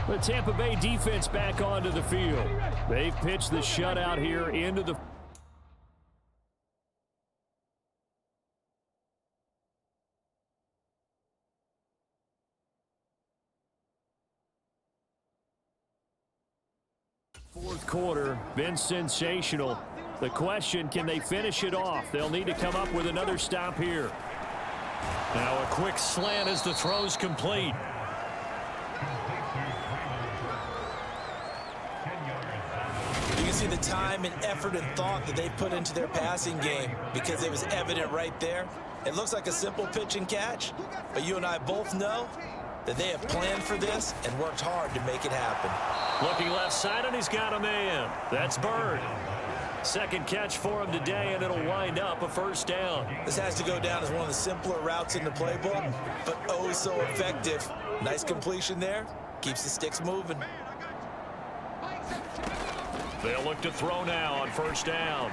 The Tampa Bay defense back onto the field. They've pitched the shutout here into the fourth quarter. Been sensational. The question, can they finish it off? They'll need to come up with another stop here. Now a quick slant as the throw's complete. You can see the time and effort and thought that they put into their passing game, because it was evident right there. It looks like a simple pitch and catch, but you and I both know that they have planned for this and worked hard to make it happen. Looking left side, and he's got a man. That's Bird. Second catch for him today, and it'll wind up a first down. This has to go down as one of the simpler routes in the playbook, but oh so effective. Nice completion there. Keeps the sticks moving. They'll look to throw now on first down.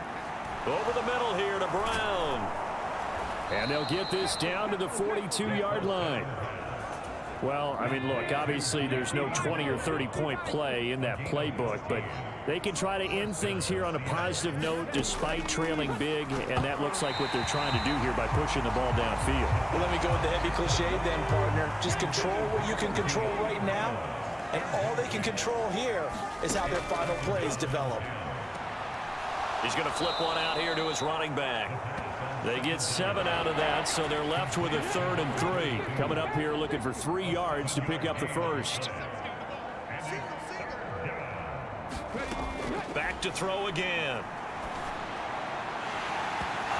Over the middle here to Brown. And they'll get this down to the 42-yard line. Well, I mean, look, obviously there's no 20 or 30-point play in that playbook, but they can try to end things here on a positive note despite trailing big, and that looks like what they're trying to do here by pushing the ball downfield. Well, let me go with the heavy cliche then, partner. Just control what you can control right now, and all they can control here is how their final plays develop. He's going to flip one out here to his running back. They get 7 out of that, so they're left with a 3rd and 3. Coming up here looking for 3 yards to pick up the first. Back to throw again.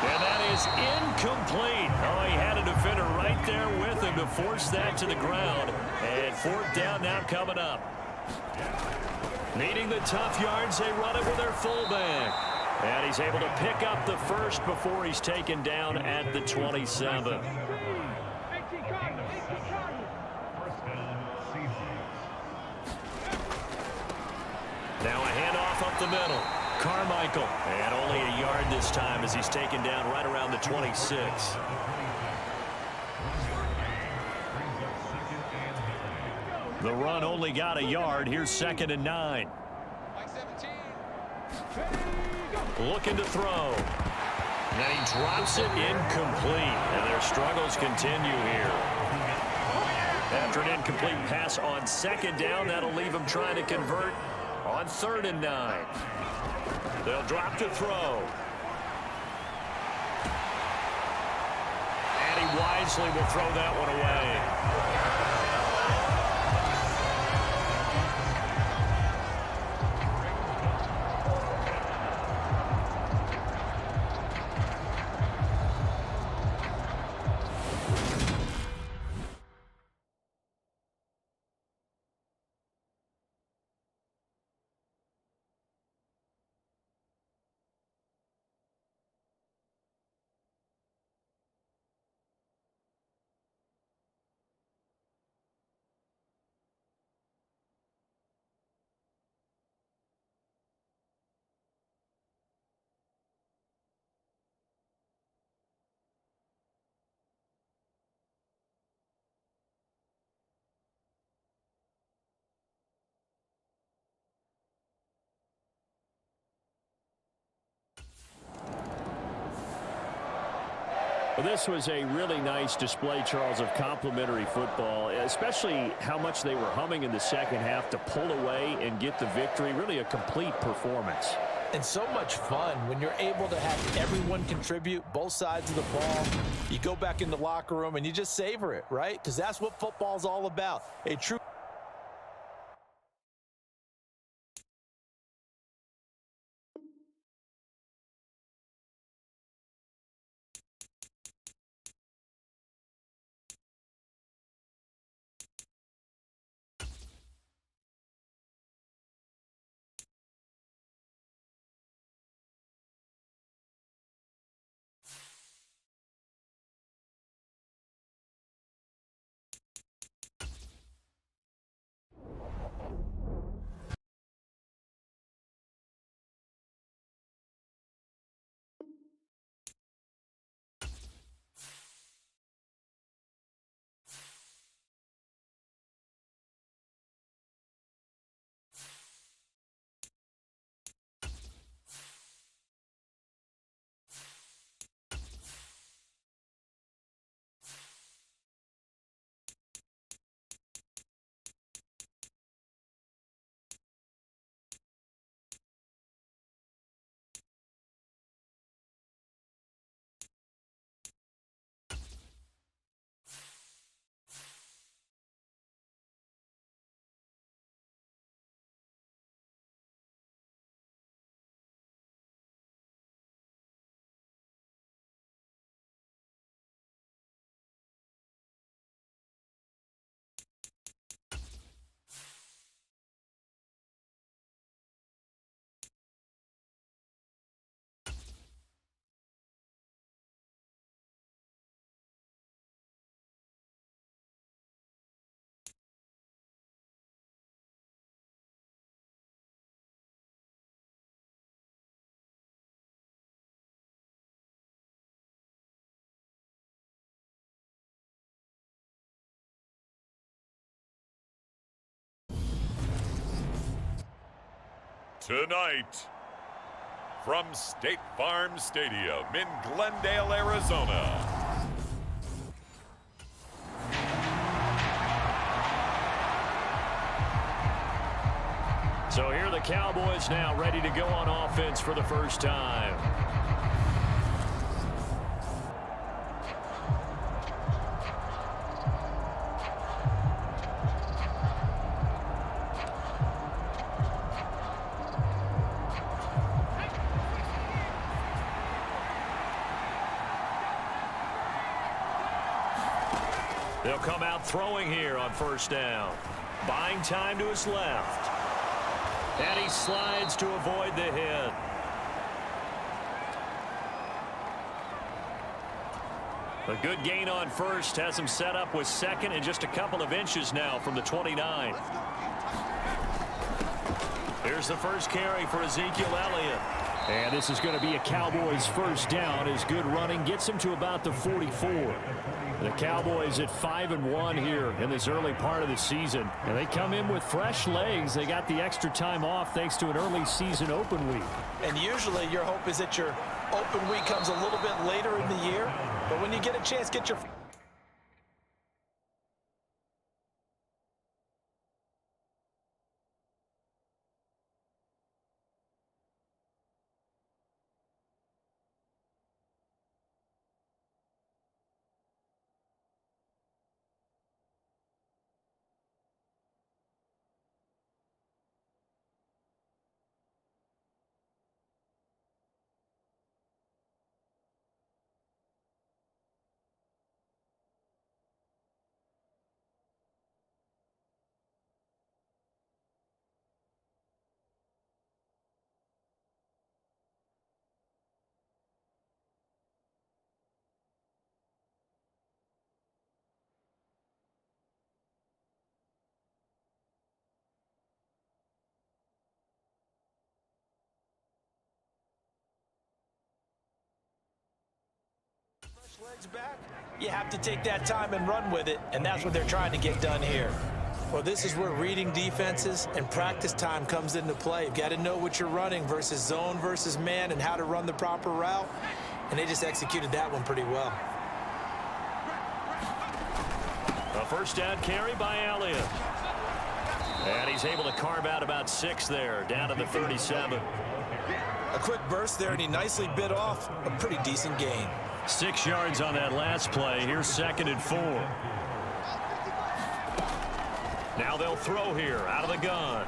And that is incomplete. Oh, he had a defender right there with him to force that to the ground. And fourth down now coming up. Needing the tough yards, they run it with their fullback. And he's able to pick up the first before he's taken down at the 27. Now a handoff up the middle. Carmichael. And only a yard this time as he's taken down right around the 26. The run only got a yard. Here's 2nd and 9. Looking to throw. And he drops it incomplete. And their struggles continue here. After an incomplete pass on 2nd down, that'll leave them trying to convert on 3rd and 9. They'll drop to throw. And he wisely will throw that one away. Well, this was a really nice display, Charles, of complimentary football, especially how much they were humming in the second half to pull away and get the victory. Really a complete performance. And so much fun when you're able to have everyone contribute, both sides of the ball. You go back in the locker room and you just savor it, right? Because that's what football's all about. A true Tonight, from State Farm Stadium in Glendale, Arizona. So here are the Cowboys now ready to go on offense for the first time. They'll come out throwing here on first down. Buying time to his left. And he slides to avoid the hit. A good gain on first has him set up with second and just a couple of inches now from the 29. Here's the first carry for Ezekiel Elliott. And this is going to be a Cowboys first down as good running gets him to about the 44. The Cowboys at 5-1 here in this early part of the season. And they come in with fresh legs. They got the extra time off thanks to an early season open week. And usually your hope is that your open week comes a little bit later in the year. But when you get a chance, get your legs back, you have to take that time and run with it, and that's what they're trying to get done here. Well, this is where reading defenses and practice time comes into play. You've got to know what you're running versus zone versus man and how to run the proper route, and they just executed that one pretty well. first down carry by Elliott. And he's able to carve out about 6 there, down to the 37. A quick burst there, and he nicely bit off a pretty decent gain. 6 yards on that last play. Here's 2nd and 4. Now they'll throw here out of the gun.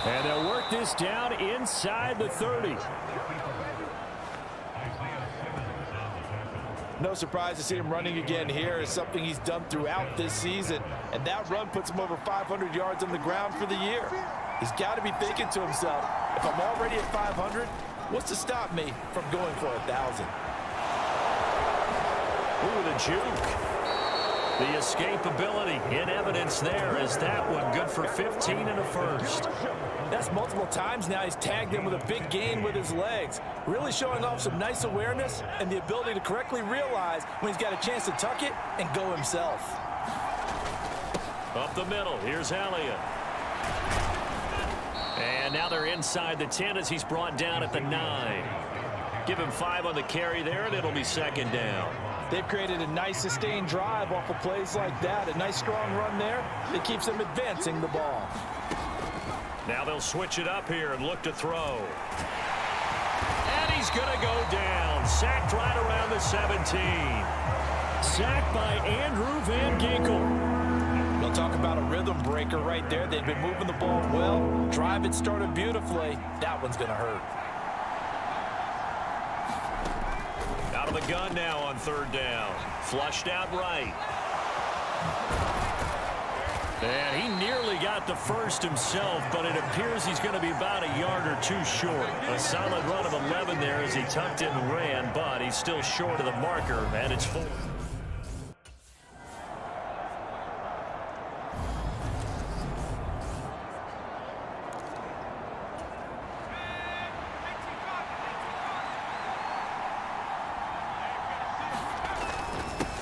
And they'll work this down inside the 30. No surprise to see him running again here. It's something he's done throughout this season. And that run puts him over 500 yards on the ground for the year. He's got to be thinking to himself, if I'm already at 500, what's to stop me from going for 1,000? Ooh, the juke. The escapability in evidence there as that one good for 15 and a first. That's multiple times now he's tagged him with a big gain with his legs. Really showing off some nice awareness and the ability to correctly realize when he's got a chance to tuck it and go himself. Up the middle, here's Elliott. And now they're inside the 10 as he's brought down at the 9. Give him 5 on the carry there, and it'll be 2nd down. They've created a nice sustained drive off of plays like that. A nice strong run there that keeps them advancing the ball. Now they'll switch it up here and look to throw. And he's going to go down. Sacked right around the 17. Sacked by Andrew Van Ginkel. We'll talk about a rhythm breaker right there. They've been moving the ball well. Drive it started beautifully. That one's going to hurt. Out of the gun now on 3rd down. Flushed out right. And he nearly got the first himself, but it appears he's going to be about a yard or 2 short. A solid run of 11 there as he tucked it and ran, but he's still short of the marker, and it's 4.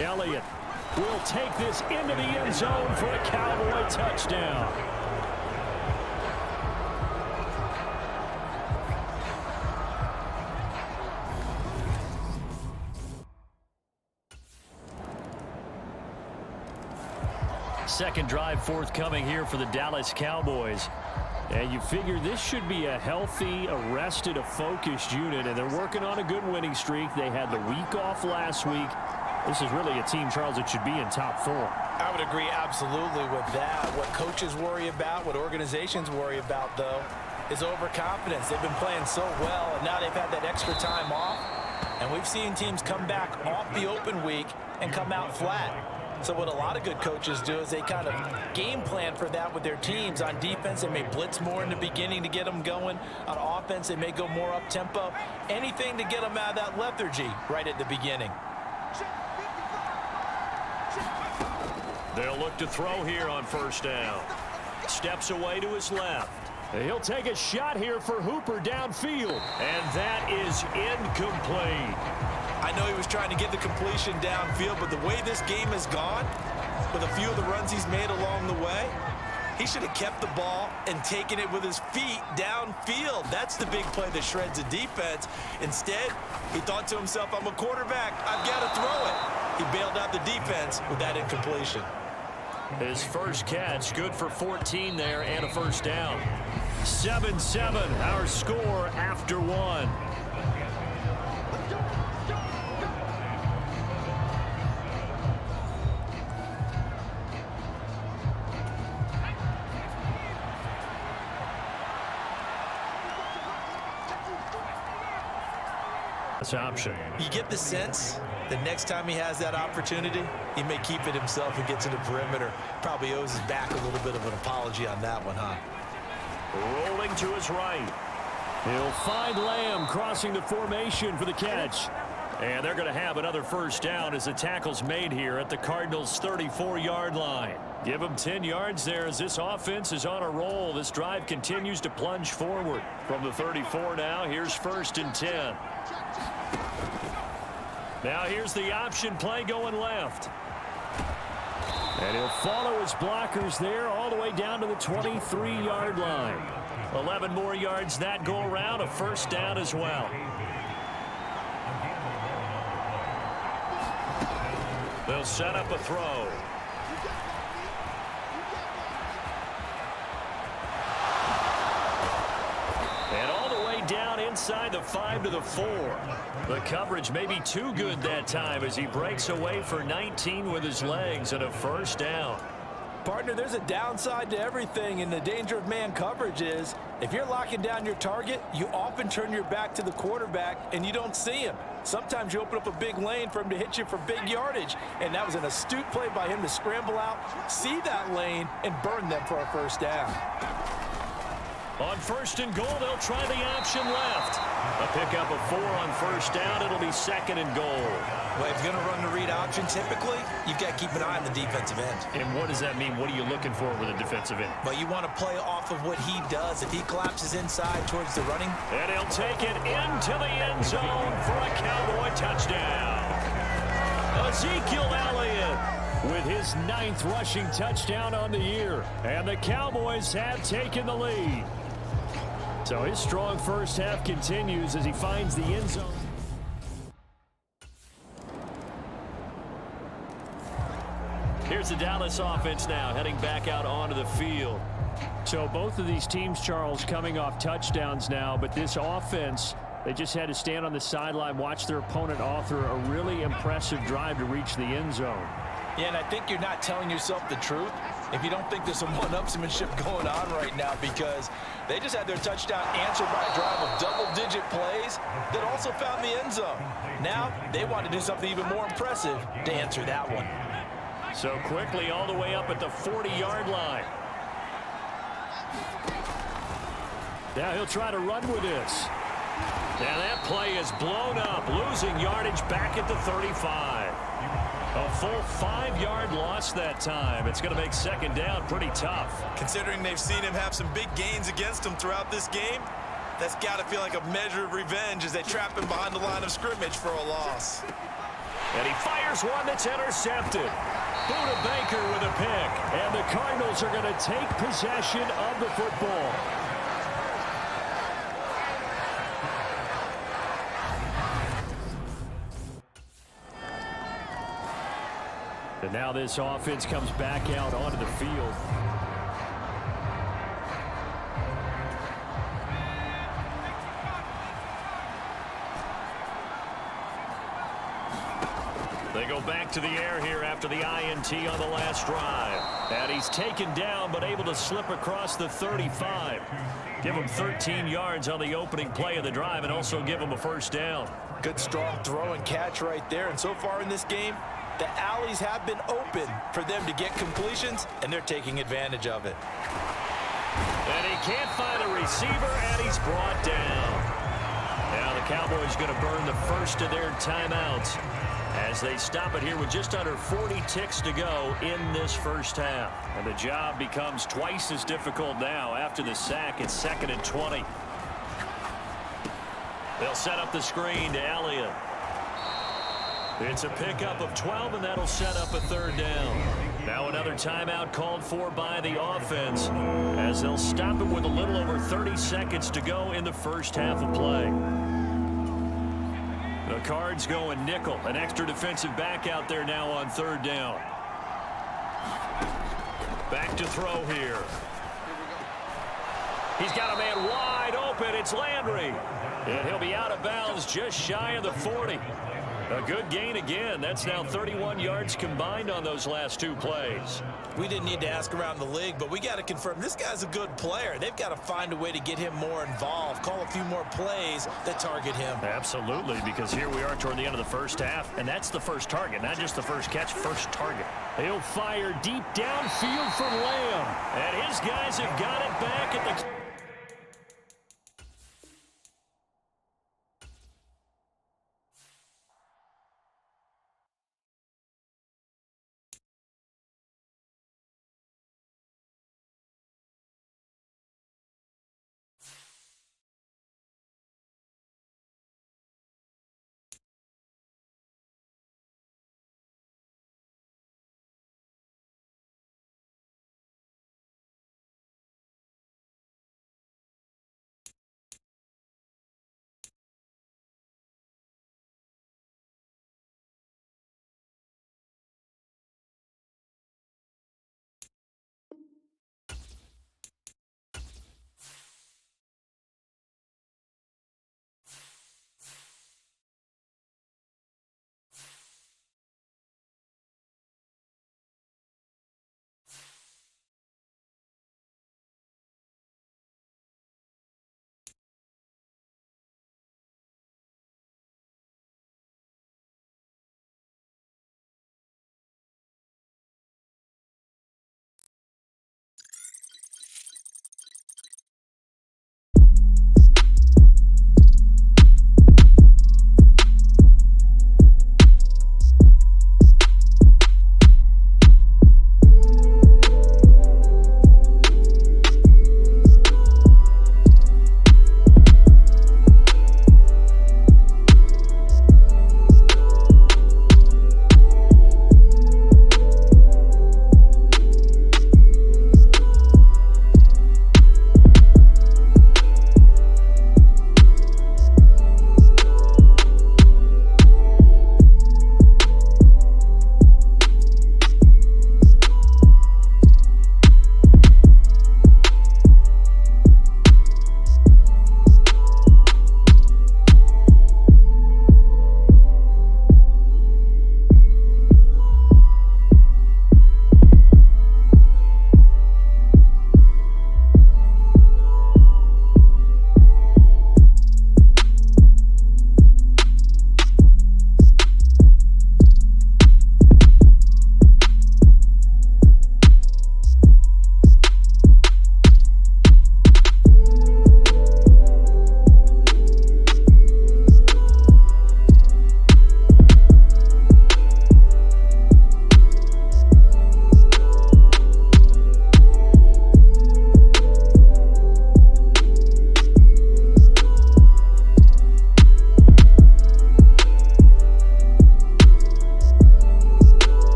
Elliott will take this into the end zone for a Cowboy touchdown. Second drive forthcoming here for the Dallas Cowboys. And you figure this should be a healthy, a rested, a focused unit, and they're working on a good winning streak. They had the week off last week. This is really a team, Charles, that should be in top 4. I would agree absolutely with that. What coaches worry about, what organizations worry about, though, is overconfidence. They've been playing so well, and now they've had that extra time off. And we've seen teams come back off the open week and come out flat. So what a lot of good coaches do is they kind of game plan for that with their teams. On defense, they may blitz more in the beginning to get them going. On offense, they may go more up-tempo. Anything to get them out of that lethargy right at the beginning. They'll look to throw here on 1st down. Steps away to his left. He'll take a shot here for Hooper downfield. And that is incomplete. I know he was trying to get the completion downfield, but the way this game has gone, with a few of the runs he's made along the way, he should have kept the ball and taken it with his feet downfield. That's the big play that shreds the defense. Instead, he thought to himself, I'm a quarterback, I've got to throw it. He bailed out the defense with that incompletion. His first catch, good for 14 there and a 1st down. 7-7, our score after 1. That's option. You get the sense the next time he has that opportunity, he may keep it himself and get to the perimeter. Probably owes his back a little bit of an apology on that one, huh? Rolling to his right. He'll find Lamb crossing the formation for the catch. And they're going to have another 1st down as the tackle's made here at the Cardinals' 34-yard line. Give them 10 yards there as this offense is on a roll. This drive continues to plunge forward. From the 34 now, here's 1st and 10. Now here's the option play going left. And he'll follow his blockers there all the way down to the 23-yard line. 11 more yards that go around, a 1st down as well. They'll set up a throw. And all the way down inside the 5 to the 4. The coverage may be too good that time as he breaks away for 19 with his legs and a first down. Partner, there's a downside to everything, and the danger of man coverage is if you're locking down your target, you often turn your back to the quarterback and you don't see him. Sometimes you open up a big lane for him to hit you for big yardage, and that was an astute play by him to scramble out, see that lane, and burn them for a first down. On first and goal, they'll try the option left. A pickup of 4 on first down. It'll be second and goal. Well, if you're going to run the read option, typically, you've got to keep an eye on the defensive end. And what does that mean? What are you looking for with a defensive end? Well, you want to play off of what he does. If he collapses inside towards the running. And he'll take it into the end zone for a Cowboy touchdown. Ezekiel Elliott with his 9th rushing touchdown on the year. And the Cowboys have taken the lead. So his strong first half continues as he finds the end zone. Here's the Dallas offense now heading back out onto the field. So both of these teams, Charles, coming off touchdowns now, but this offense, they just had to stand on the sideline, watch their opponent author a really impressive drive to reach the end zone. Yeah, and I think you're not telling yourself the truth if you don't think there's some one-upsmanship going on right now, because they just had their touchdown answered by a drive of double-digit plays that also found the end zone. Now they want to do something even more impressive to answer that one. So quickly all the way up at the 40-yard line. Now he'll try to run with this. Now that play is blown up, losing yardage back at the 35. A full 5-yard loss that time. It's going to make second down pretty tough. Considering they've seen him have some big gains against him throughout this game, that's got to feel like a measure of revenge as they trap him behind the line of scrimmage for a loss. And he fires one that's intercepted. Buda Baker with a pick. And the Cardinals are going to take possession of the football. And now this offense comes back out onto the field. They go back to the air here after the INT on the last drive. And he's taken down but able to slip across the 35. Give him 13 yards on the opening play of the drive and also give him a first down. Good strong throw and catch right there. And so far in this game, the alleys have been open for them to get completions, and they're taking advantage of it. And he can't find a receiver, and he's brought down. Now the Cowboys going to burn the first of their timeouts as they stop it here with just under 40 ticks to go in this first half. And the job becomes twice as difficult now after the sack. It's second and 20. They'll set up the screen to Elliott. It's a pickup of 12, and that'll set up a third down. Now another timeout called for by the offense as they'll stop it with a little over 30 seconds to go in the first half of play. The Cards going nickel. An extra defensive back out there now on third down. Back to throw here. He's got a man wide open. It's Landry. And he'll be out of bounds just shy of the 40. A good gain again. That's now 31 yards combined on those last two plays. We didn't need to ask around the league, but we got to confirm this guy's a good player. They've got to find a way to get him more involved, call a few more plays that target him. Absolutely, because here we are toward the end of the first half, and that's the first target, not just the first catch, first target. He'll fire deep downfield for Lamb. And his guys have got it back at the...